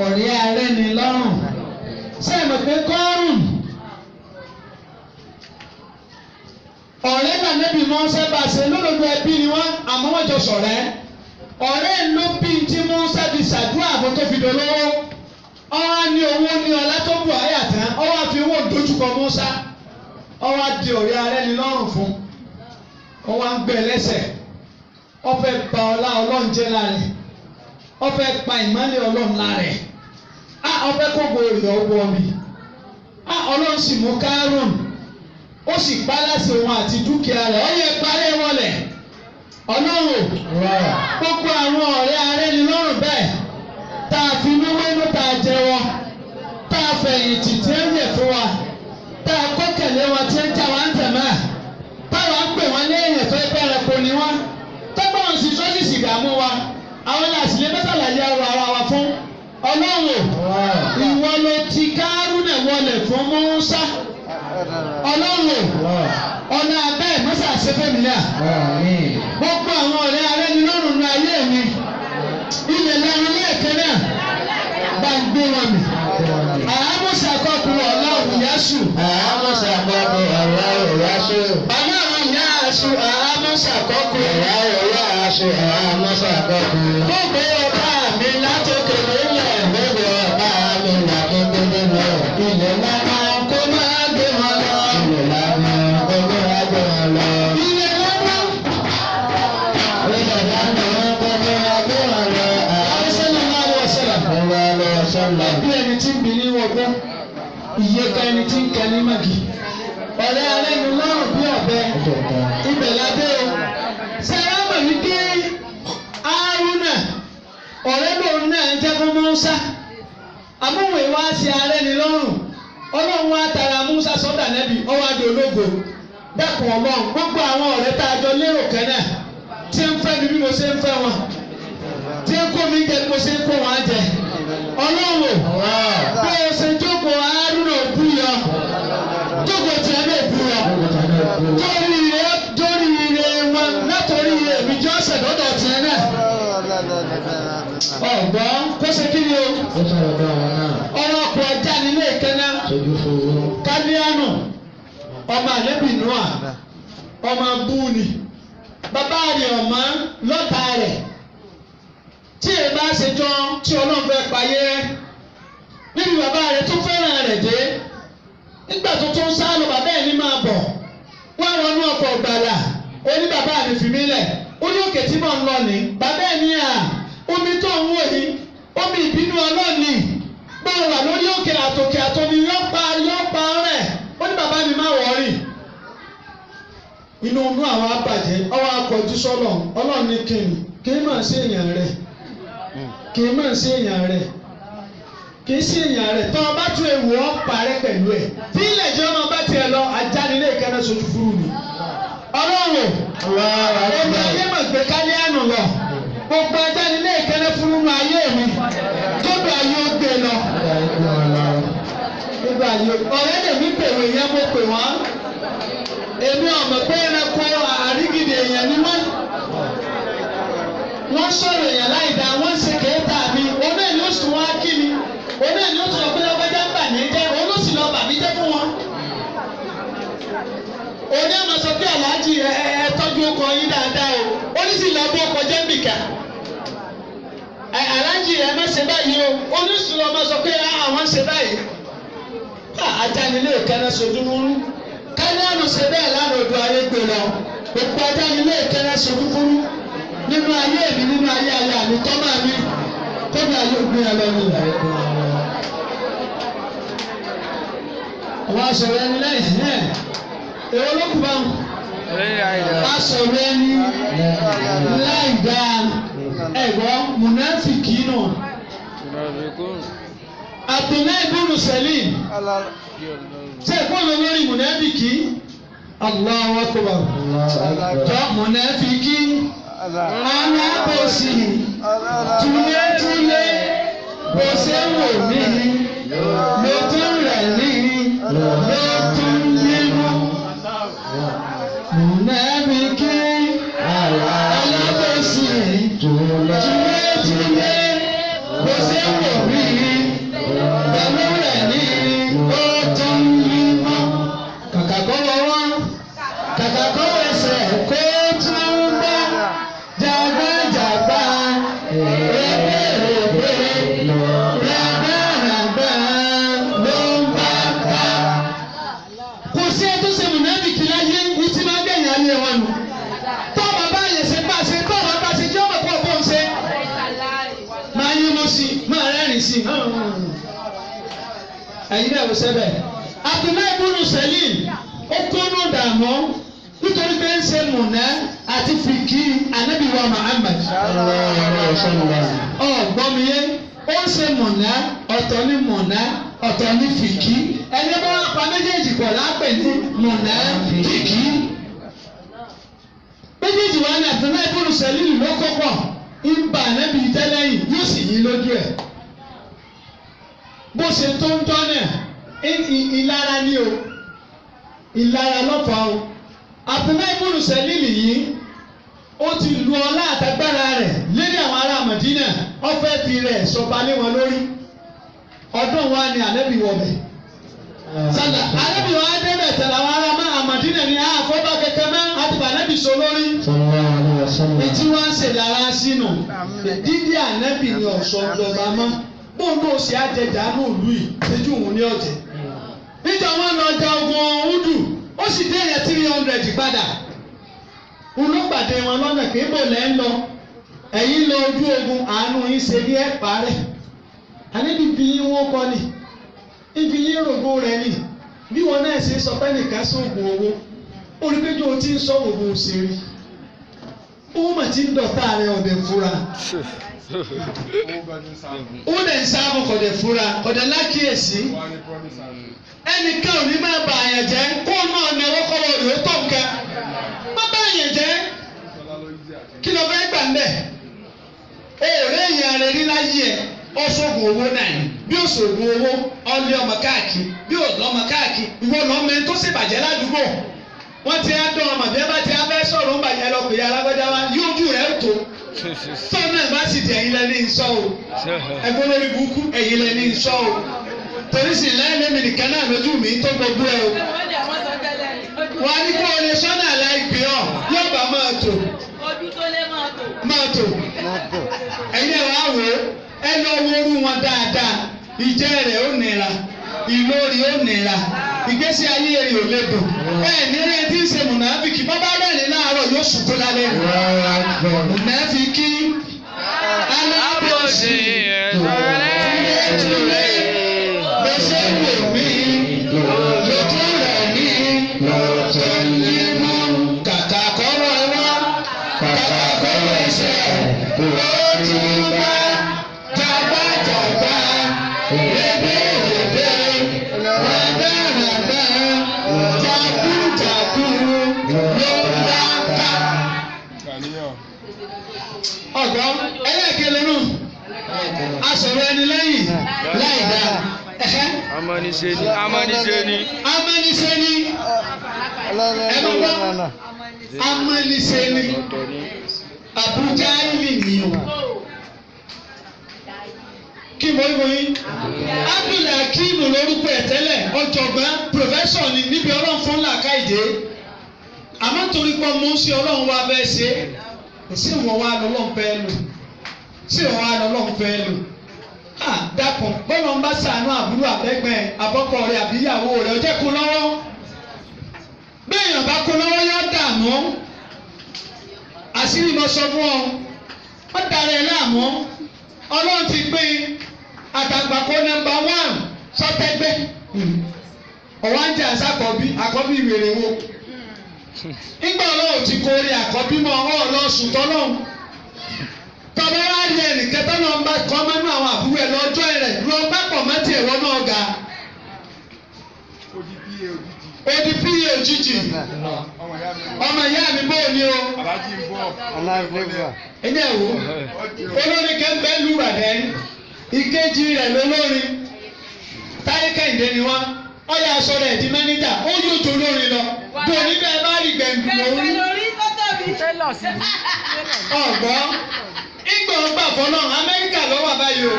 ọ̀rẹ́ ààrẹ ni lọ́rùn sẹ́yìn mọ̀ pé kọ́rùn ọ̀rẹ́ náà níbi Mọ́sá bá ṣe lólobó ẹbí ni wọ́n àmọ́ wọ́n jọ ṣọ̀rẹ́ ọ̀rẹ́ ló bí tí Mọ́sá fi ṣàdúrà àbọ̀ tó fi dolówó ọwọ́ ní owó ní ọlá tó bù ayà tán ọwọ́ fi owó dojúkọ Mọ́sá ọwọ́ di ọ̀rẹ́ ààrẹ ni lọ́rùn fún ọwọ́ ń gbé lẹ́sẹ̀ ọfẹ́ pa ọlá Ọlọ́run jẹ́ lára ọfẹ́ pa ìmọ́lẹ̀ Ọlọ́run lára ọfẹ́ kókò ìyọ̀ ọwọ́ mi Ọlọ́run sì mú Kárùn ó sì pa láṣẹ òun àti dúkìá rẹ̀ ó yẹ parẹ́ wọlẹ̀ Ọlọ́run gbogbo àwọn ọ̀rẹ́ arẹ́nilọ́rùn bẹ́ẹ̀ tá a fi inú wẹ́nu tá a jẹ́wọ́ tá a fẹ̀yìntì tí ń yẹ̀ fún wa tá a kọ́kẹ̀lé wọn tí ń já wa ń tẹ̀mẹ́ táwa ń pè wọ́n ní èèyàn tó ẹgbẹ́ rẹ̀ kò ní wọ́n tọ́gbọ́n sì sọ́sì sì dààmú wa àwọn làṣìlẹ̀ mẹ́tàlàyé ọ̀rọ̀ ara wa fún Ọlọ́run ìwọ ló ti Kárúnà wọlé fún Mùsá Ọlọ́run ọ̀nà abẹ́ mọ́sà ṣẹ́fẹ̀mí náà gbogbo àwọn ọ̀rẹ́ arẹ́nilọ́rùn ní ayé mi ilẹ̀ lẹ́run lẹ́ẹ̀kẹ́ náà bá ń gbé wọn mi. Àhámọ́sà kọ́kù Ọlọ́run Yásù. Àhámọ́sà kọ́kù Ọlọ́run Yásù. Ọlọ́run Yásù àhámọ́sà kọ́kù Ọlọ́run Yásù àhámọ́sà kọ́kù. Gbogbo ọba mi látòkè nílẹ̀. Gbogbo ọba mi látòkè nílẹ̀. Ilẹ̀ lánà kó máa gbé wọn lọ. Ilẹ̀ lánà kó máa gbé wọn lọ. Ilẹ̀ lánà. Ilẹ̀ lánà kó máa gbé wọn lọ. Bí ẹni tí ń bì ní wọgbọ́, iye ka ẹni tí ń kẹ ní màgì. Ọ̀rẹ́ arẹ́nu lọ́rùn bí ọ̀bẹ, ibẹ̀ lábẹ́ o. Sẹ́yà mọ̀ wípé Hárúnà ọ̀rẹ́ lòun náà jẹ́ fún Mùsá. Amóhùn ìwá ṣe arẹ́ni lọ́rùn. Ọlọ́run wá tara Mùsá sọ́dà nẹ́bí, ọwọ́ adé ológo. Dẹ́kun Ọlọ́run, gbogbo àwọn ọ̀rẹ́ tá a jọ lérò kẹ́nà tí ń fẹ́ mi bí mo ṣe ń fẹ́ wọn. Tí ń kó mi jẹ bí mo ṣe ń kó wọn jẹ. Ọlọ́run bí o ṣe jókòó Hárúnà òkú yọ jókòó tiẹ̀ náà òkú yọ torí ire wọn látòrí ire mi jọ́sẹ̀ lọ́dọ̀ tiẹ̀ náà. Ọ̀gbọ́n kó ṣe kí ni o. Ọ̀rọ̀ ọkọ̀ ọjà nílé ìkẹ́nà. Kálíánù ọmọ àlẹ́bí Nóà ọmọ búni bàbá rẹ̀ ọ̀mọ́ lọ́tà rẹ̀. Tí èyí bá ṣe jọ tí Ọlọ́run fẹ́ payé rẹ́ níbi bàbá rẹ̀ tó fẹ́ràn rẹ̀ dé nígbà tó tún sá lọ bàbá ẹ̀ ní máa bọ̀ wọ́n wọnú ọkọ̀ gbàlà ó ní bàbá mi fi mí lẹ̀ ó ní òkè tí mò ń lọ ní bàbá ẹ̀ ní à omi tó ń wò yìí omi ìbínú Ọlọ́run ni bá wà lórí òkè àtòkè àtòmí yóò pa rẹ̀ ó ní bàbá mi má wọ̀ọ́rì inú àwọn abàjẹ́ ọwọ́ akọ̀jú sọ́lọ̀ Ọlọ́run ní kíni kí n máa ṣe èèyàn rẹ̀ kì í máa ṣe èèyàn rẹ̀ kì í ṣe èèyàn rẹ̀ tọ́ ọ bá tún ewu ọ́ parẹ́ pẹ̀lú ẹ̀ tí ilẹ̀ jẹ́ ọmọ bá tiẹ̀ lọ ajánilé ìkànnì sojú fúru ni. Ọlọ́run ọmọ ayé mọ̀ gbé Kálíánù lọ gbogbo ajánilé ìkànnì fúru nu ayé mi gbogbo ayé ó gbé lọ. Gbogbo ayé ọ̀rẹ́ lèmi pèwé yẹn mo pè wọ́n èmi ọ̀mọ̀ pé ẹranko àrígidì èèyàn ni wọ́n sọ̀rọ̀ èèyàn láì dáa wọ́n ṣe kéèta mi òun náà ni ó sùn wá kí mi òun náà ni ó sùn ọgbẹ́ ọgbẹ́jà ń bà mí jẹ́ òun ló sì lọ bà mí jẹ́ fún wọn. òun ní àmọ́ sọ pé aláàjì ẹ tọ́jú ọkọ yín dáadáa o ó ní sì lọ bó ọkọ jẹ́ nìkà aláàjì ẹ má ṣe báyìí o ó ní sì lọ ọmọ sọ pé àwọn ṣe báyìí. ajánilé ìkànnì sojú múrú Kálíánù ṣe bẹ́ẹ̀ lánàá odò ayé gbé lọ gbogbo ajánilé ìkànnì sojú múrú nínú ayé mi nínú ayé àmì tọ́mà mi kóbi ayé ògbìn ẹ lọ nílẹ̀. Àwọn aṣọ̀rọ̀ ẹni lẹ́yìn ẹ̀ èrò ló kù bá wọn. Aṣọ̀rọ̀ ẹni láì dáa ẹ̀gbọ́n mùnáfìkì nù. Abdullahi ibn Salim ṣe ìkọ́lù lórí mùnáfìkì. Allahu akbar. Jọ mùnáfìkì. Alábòsí túlétúlé bó ṣe wò mí ló tún rẹ̀ ní ló tún nínú. Mùnáfìkì alábòsí túlétúlé bó ṣe wò mí ló rẹ̀ ní ló tún nínú. Kàkà kọ́ wọ́wọ́ kàkà kọ́ wẹsẹ̀ kó tún bá. Jàgbàjàgbà rẹ̀gbẹ̀rẹ̀gbẹ̀ ràgbàràgbà ló ń bá ká. Kò sí ẹtú ṣe mùnáfìkì láyé ní tí máa ń gbẹ̀yìn ayé wọn nù. Tọ́ bàbá yẹn ṣe bá ṣe tọ́ bàbá ṣe jẹ́ ọmọ pọ̀ bó ń ṣe. Máa yín mọ́ sí máa rẹ́rìn sí. Ẹ̀yin náà wò sẹ́bẹ̀. Abdullahi ibn Salim ó kúnnú dààmú nítorí pé ń ṣe mọ̀nà àti fìkì ànábì wa Muhammad. Ọ̀gbọ́n mi yé ó ń ṣe mọ̀nà ọ̀tọ̀ ní mọ̀nà ọ̀tọ̀ ní fìkì ẹni bá wà pa méjèèjì pọ̀ lápẹ̀ ní mọ̀nà fìkì. Méjèèjì wa ní àtúná ìbúrú sẹ́lílì ló kọ́kọ́ ń ba ànábì tẹ́lẹ̀yìn yóò sì yí lójú ẹ̀. Bó ṣe tó ń tọ́ náà ìlara ni o ìlara lọ́fà o. Àtúná ìbúrú sẹ́lílì yìí ó ti lu ọlá àtàgbára rẹ̀ lérí àwọn ará Mádínà ó fẹ́ fi rẹ̀ sọba lé wọn lórí. Ọdún wa ni ànábì wọbẹ̀. Sanda ànábì wa débẹ̀ tẹ̀lé àwọn ará Mádínà ní àfọ́bá kẹ̀kẹ́ mẹ́ àti bànábì sọ lórí. Etí wá ń ṣèdára sínú. Dídí ànábì ni ọ̀ṣọ́ lọ́ba mọ́. Bóńdó ṣe àjẹjà ní òlú yìí ṣojú òun ní ọ̀jẹ̀. Níjọ́ wọn lọ ja ogun Údù ó sì dé yẹn 300 padà. Olùpàdé wọn lọ́nà pé bò lẹ́ ń lọ. Ẹ̀yin lọ ojú ogun àánú yín ṣe bí ẹ̀ parẹ́. Àníbi bí yín wọ́n kọ́ ni. Ibi yín rògbò rẹ̀ ni. Bí wọn náà ṣe sọ pé nìkan sóògùn owó. Olùgbẹ́jọ́ tí ń sọ òwò òṣèré. Owó mà ti ń dọ̀tá rẹ̀ ọ̀dẹ̀ fura. Ó dẹ̀ ń sáàbù kọ̀dẹ̀ fura kọ̀dẹ̀ lákìyèsí. Ẹnìkan ò ní máa bà àyàn jẹ́ kó náà náwó kọ́wọ́ rèé tó nǹkan. Má bá àyàn jẹ́ kí ló fẹ́ gbà ń bẹ̀. Èrè èèyàn rẹ̀ rí láyé ẹ̀ ọ̀ṣọ́gun owó náà ni bí ọ̀ṣọ́gun owó ọ̀lẹ́ ọmọ káàkiri bí ọ̀lọ́mọ káàkiri ìwọ lọ́mọ ẹni tó sì bàjẹ́ ládùúgbò. Wọ́n ti á dán ọmọ bí ẹ bá ti á fẹ́ sọ̀rọ̀ ń bàjẹ́ lọ pè é alágbádá wa yóò jù rẹ̀ tó. Tọ́nù náà bá sì di ẹ̀yin lẹ́ni ìṣọ́ o. Ẹgbẹ́ lórí burúkú ẹ̀yin lẹ́ni ìṣọ́ o. Torí sì lẹ́yìn lẹ́mi nìkan náà lójú mi tó gbogbo ẹ o. Wọ́n á ní kó o lè sọ́nà aláìpẹ́ ọ̀ yóò bá máa tò. Máa tò. Ẹ̀yin ẹ̀ wá wò ó ẹ lọ wo orú wọn dáadáa ìjẹ́ rẹ̀ ó nira ìlórí ó nira ìgbésí ayé rẹ̀ ò lè dùn. Ní rẹ̀ tí ń ṣe mùnàfíkì bọ́ bá bẹ̀rẹ̀ láàárọ̀ yóò ṣubú lálẹ́. Mùnàfíkì alábòsí ẹ̀ẹ́dúrẹ́ gbèsè wò mí lójú rẹ̀ ní lọ́tọ̀ yìí mú. Kàkà kọ́rọ̀ ẹ̀wọ́ kàkà kọ́rọ̀ ẹ̀ṣẹ̀ ló ti bá jàgbájàgbá rébèrèbè rádaràdà jákújákú ló bá ká. Ọ̀gbọ́n ẹlẹ́kẹ̀lẹ́ nù asọ̀rọ̀ ẹni lẹ́yìn láì dá. Amánisẹ́ ni. Amánisẹ́ ni. Ẹnu gbọ́ amánisẹ́ ni. Àbújá ìlì nìyẹn. Kí mo yín yín? Abdulhakeem lórúkọ ẹ̀ tẹ́lẹ̀ ọ̀jọ̀gbọ́n pòfẹ́sọ̀ ni níbi ọlọ́run fún làkàìdé. Àmọ́ torí pé mo ń ṣe ọlọ́run wa bẹ́ẹ̀ ṣe sí ìwọ̀n wa lọ́lọ́run fẹ́ lò. Sí ìwọ̀n wa lọ́lọ́run fẹ́ lò. Dàpọ̀ bọ́lá ń bá ṣàánú àbúrò àbẹ́gbẹ́ àbọ́kọ rẹ̀ àbí ìyàwó rẹ̀ ọjọ́ kó lọ́wọ́. Béèyàn bá kó lọ́wọ́ yóò dààmú. Àṣírí mo sọ fún ọ. Ó darí ẹ láàmú. Ọlọ́run ti pín àtàgbàkọ nọ́mbà 1 sọ́tẹ́gbẹ́. Ọ̀wá ń jẹ́ àkọ́bí ìwèrè wo. Nígbà Ọlọ́run ti kórè àkọ́bí mọ́ ọlọ́sùn tọ́lọ́run. Tọ́lá wá rí ẹnìkan tọ́lọ́ ń bá kọ́ mọ́nú àwọn àbúrò ẹ̀ lọ́jọ́ rẹ̀ lọ bá pọ̀ mọ́tì ẹ̀rọ náà ga. Odi píye òjijì. Ọmọ ìyá mi bó ni o. Ẹni ẹ̀ wò. Olórin kẹ́ńbẹ́ lù ràdẹ́. Ìkejì rẹ̀ lólórin. Táyé Kẹ́hìndé ni wọ́n. Ọ̀yà aṣọ rẹ̀ di mẹ́nìjà. Ó yóò tó lórin lọ. Bí oníbẹ̀ bá rí gbẹ̀ngbẹ̀ orí. Ọ̀gbọ́n. Ìgbà ọgbà fọlọ́ Amẹ́ríkà ló wà báyìí o.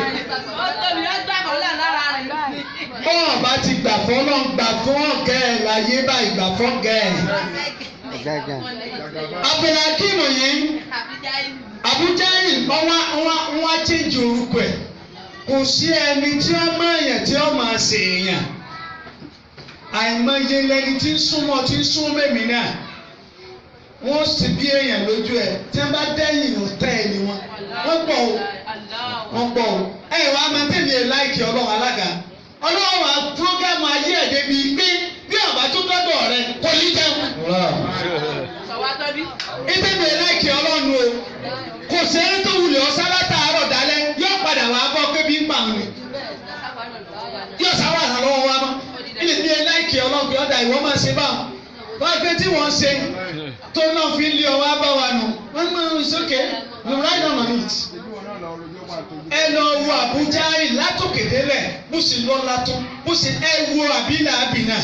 Bọ́ọ̀ bá ti gbà fọlọ́ gbà fún ọ̀gá ẹ̀ láyé báyìí gbà fún ọ̀gá ẹ̀. Abdulhakeem yìí Abuja yìí wọ́n á change orúkọ ẹ̀. Kò sí ẹni tí ó mọ èèyàn tí ó máa ṣe èèyàn. Àìmọye lẹni tí ń súnmọ́ tí ń sún mẹ́mí náà. Wọ́n sì bí èèyàn lójú ẹ̀ tí wọ́n bá dẹ́yìn ọ̀tẹ́ ẹ̀ ni wọ́n. Wọ́n pọ̀ o. Wàá máa tẹ̀lé ẹ̀ láìkì ọlọ́run alága. Ọlọ́run wa prógámù ayé ẹ̀ débi pé bí ọ̀bá tó dọ́dọ̀ rẹ kò ní jẹun. ìtẹ̀bẹ̀ láìkì ọlọ́run o kò sẹ́yìn tó wulẹ̀ ọ sábà tààrọ̀ dálẹ́ yóò padà wá bọ́ pé bí ń pa òun yóò sábà rà lọ́wọ́ wa mọ́ ilé ní ẹ láìkì ọlọ́run ọ̀dà ìwọ máa ṣe báwọn wọ́n gbé tí wọ́n ṣe tó náà fi ń lé ọwọ́ bá wa nù wọ́n mú un sókè you write down on it. ẹ lọ wo Àbújá látòkè délẹ̀ bó sì lọ látó bó sì ẹ wo àbínà àbínà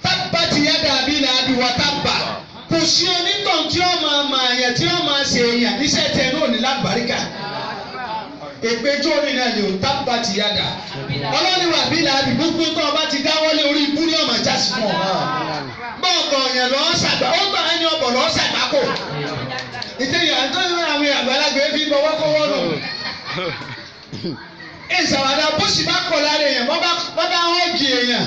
tábà ti yàda àbínà àbíwá tábà kò sí onítàn tí ó máa yẹn tí ó máa ṣe èèyàn níṣẹ́ tẹ̀ náà ní lágbàríkà ègbéjọ́ orin náà ni ò tábà ti yàda ọlọ́niwà àbínà àbí gbogbo tó o bá ti dáwọ́lé orí ibú ní ọmọ ìjásí fún ọ bọ́ọ̀bọ̀ yẹn lọ́ọ́ ṣàgbà ó gbà ẹni ọbọ̀ lọ́ọ́ ṣàgbà kò ìtẹ̀yà àtọ́jú àwọn àgbàlagbà fi gbọ́wọ́ kọ́wọ́ nù. ìsàwádà bó sì bá kọ̀ lára èèyàn wọ́n bá hàn jì èèyàn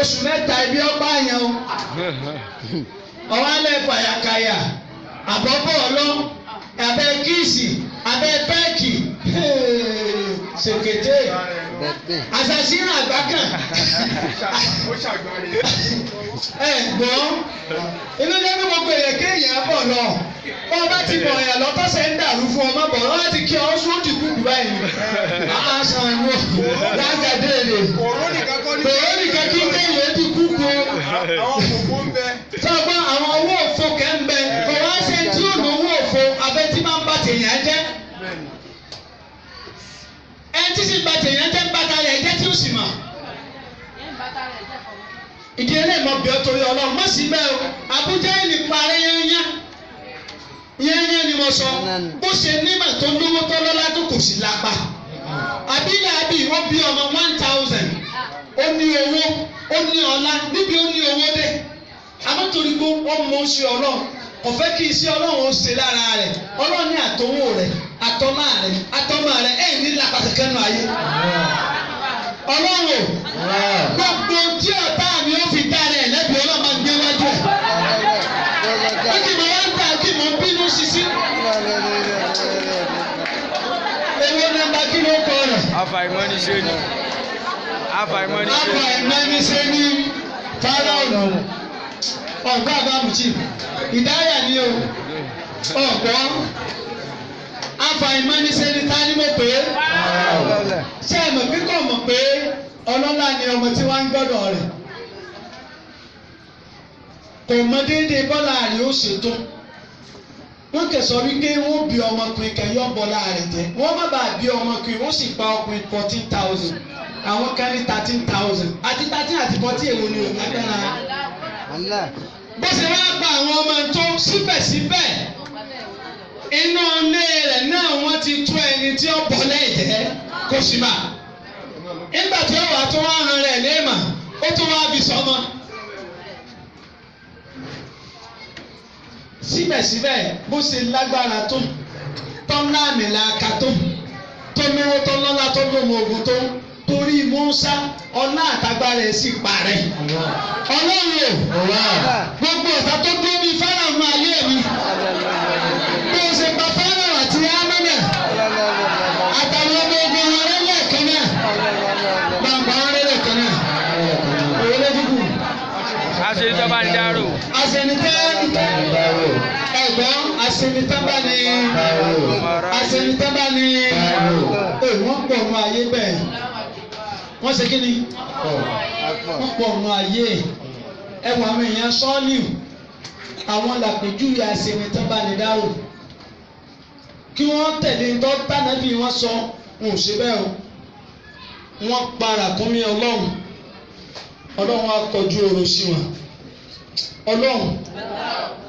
oṣù mẹ́ta ibi ọgbà yẹn o ọwọ́ alẹ́ fàyàkàyà àbọ̀bọ̀ ọlọ́ abẹ́ kíìsì abẹ́ pẹ́ẹ̀kì ṣèkété àṣàṣìrìn àgbákàn gbọ́ inú jẹ́ pé gbogbo èèyàn kéèyàn bọ̀ lọ wọ́n bá ti bọ̀ ẹ̀yà lọ́tọ́sẹ̀ ń dàrú fún ọmọ bọ̀ wọ́n ti kí ọ sún ti kú jù báyìí àṣà ìwọ lágàdé rè òró nìkan kí kéèyàn ti kú kó sọ́gbọ́n àwọn owó òfò kẹ́ ń bẹ kò wá ṣe tí ò lówó òfò abẹ́ tí máa ń bá tèèyàn jẹ́ ẹ tí sì bá tèèyàn jẹ́ ń bàtà rẹ̀ jẹ́ tí ó sì mọ̀ ìdí ẹlẹ́yìn mọ̀ bí ọ torí Ọlọ́run mọ̀ sí bẹ́ẹ̀ o Àbújá yìí ní parí yẹn ni mo sọ bó ṣe nímọ̀ tó lówó tó lọ́lá tó kò sí lápá àbílẹ̀ àbí wọ́n bí ọmọ 1000 ó ní owó ó ní ọlá níbi ó ní owó dé àmọ́ torí pé ó mọ oṣù Ọlọ́run kò fẹ́ kí iṣẹ́ Ọlọ́run ó ṣe lára rẹ̀ Ọlọ́run ní àtọwọ́ rẹ̀ àtọ́mọ́ rẹ̀ àtọ́mọ́ rẹ̀ ẹ̀ ní lápá kẹ̀kẹ́ nù ayé Ọlọ́run gbogbo tí ọ̀tá mi ó fi dá rẹ̀ lẹ́bi Ọlọ́run máa gbé wájú ẹ̀. ó kì mọ̀ wá ń ta kí mọ̀ ń bínú sisi. ewé nọ́mbà kí ló kọ rẹ̀. àfàìmọ́niṣe ni. àfàìmọ́niṣe ni fáráòlù ọ̀gbọ́n àbámùtì ìdáyà ni o ọ̀gbọ́n àfàìmọ́niṣe ni ta ni mo pè é. ṣé ẹ mọ̀ pé kò mọ̀ pé ọlọ́lá ni ọmọ tí wọ́n ń gbọ́dọ̀ rẹ̀ kò mọ déédéé bọ́lá rẹ̀ ó ṣètò wọ́n kẹsọ̀ wípé wọ́n bí ọmọkùnrin kan yọ bọ́lá rẹ̀ jẹ́ wọ́n má bàa bí ọmọkùnrin wọ́n sì pa ọkùnrin 14,000 àwọn kan ní 13,000 àti 13 àti 40 èwo ni òun agbára bó ṣe wá gba àwọn ọmọ tó síbẹ̀síbẹ̀ inú ilé rẹ̀ náà wọ́n ti tú ẹni tí ó bọ́ lẹ́jẹ̀ kó sì máa nígbà tí ó wà tó wá han rẹ̀ léèmà ó tún wá bí sọmọ. síbẹ̀síbẹ̀ bó ṣe lágbára tó tọ́lá àmì làákà tó lówó tó lọ́lá tó lómo ogun tó torí Mùsá ọlá àtàgbára ẹ̀ sì parẹ́. Ọlọ́run o gbogbo ọ̀tá tó dé ní Fáráò ayé mi bó ṣe pa Fáráò àti Ámánà àtàwọn ọmọ ogun wọn lẹ́lẹ́kan náà gbàgbà wọn lẹ́lẹ́kan náà òwe lójúkù. aṣèǹtẹ́ bá ń dárò. aṣèǹtẹ́ ẹ̀gbọ́n aṣèǹtẹ́ bá ní wọ́n pọ̀ ọ̀nà ayé bẹ́ẹ̀ wọ́n ṣe kí ni wọ́n pọ̀ ọ̀nà ayé ẹ̀wọ̀n àwọn èèyàn sọ́ọ̀lì àwọn làpèjúwe aṣèǹtẹ́ bá ní dárò kí wọ́n tẹ̀lé tánàbí wọn sọ wọn ò ṣe bẹ́ẹ̀ o wọ́n para kún mi Ọlọ́run á kọjú ọ̀rọ̀ sí wọn Ọlọ́run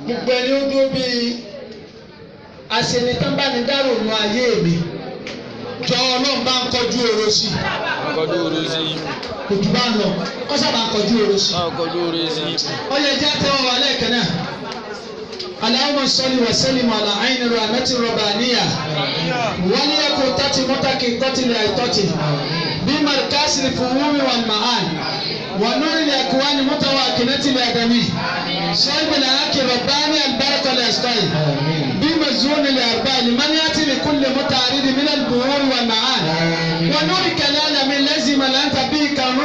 gbogbo ẹni ó dúró bíi aṣenitánbánidárò nu ayé mi jọ Ọlọ́run bá ń kọjú ọ̀rọ̀ sí kò jù bá ń lọ wọ́n sábà ń kọjú ọ̀rọ̀ sí ó yẹ jẹ́ àtẹwọ́ wa lẹ́ẹ̀kan náà Allahumma salli wa sallim ala ayni rahmati rabbaniya wali yakun tati mutaki qatili aitati bi markasi fuhumi wal ma'an ونور الأكوان متواكنة الأدمي صاحب العاق رباني البركة الأسقي بمزون الأرباع لمن يأتي لكل متعرض من البهور والمعاني ونور كلام من لازم أنت به كون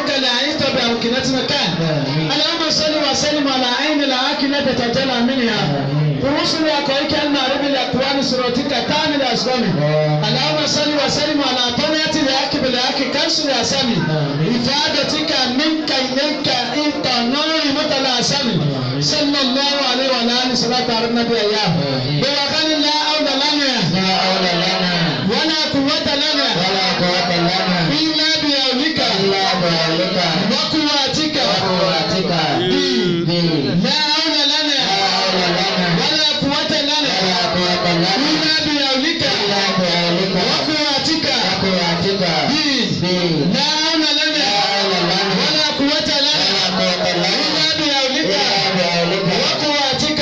وجل منها ورسل أقويك المعرب الأقوام صراطك تامل الأسلام اللهم صل وسلم على طلعة الحق بالحق كسر الأسامي إفادتك منك إليك إنت نور متلاسم صلى الله عليه وعلى آله صلاة على النبي أيام بوغل لا أول لنا ولا قوة لنا إلا بأولك وقواتك لا حول لنا ولا قوة لنا إلا بأولك وقواتك لا حول لنا ولا قوة لنا إلا بأولك وقواتك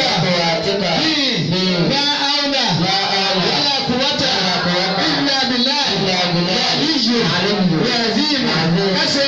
لا حول ولا قوة إلا بالله العلي العظيم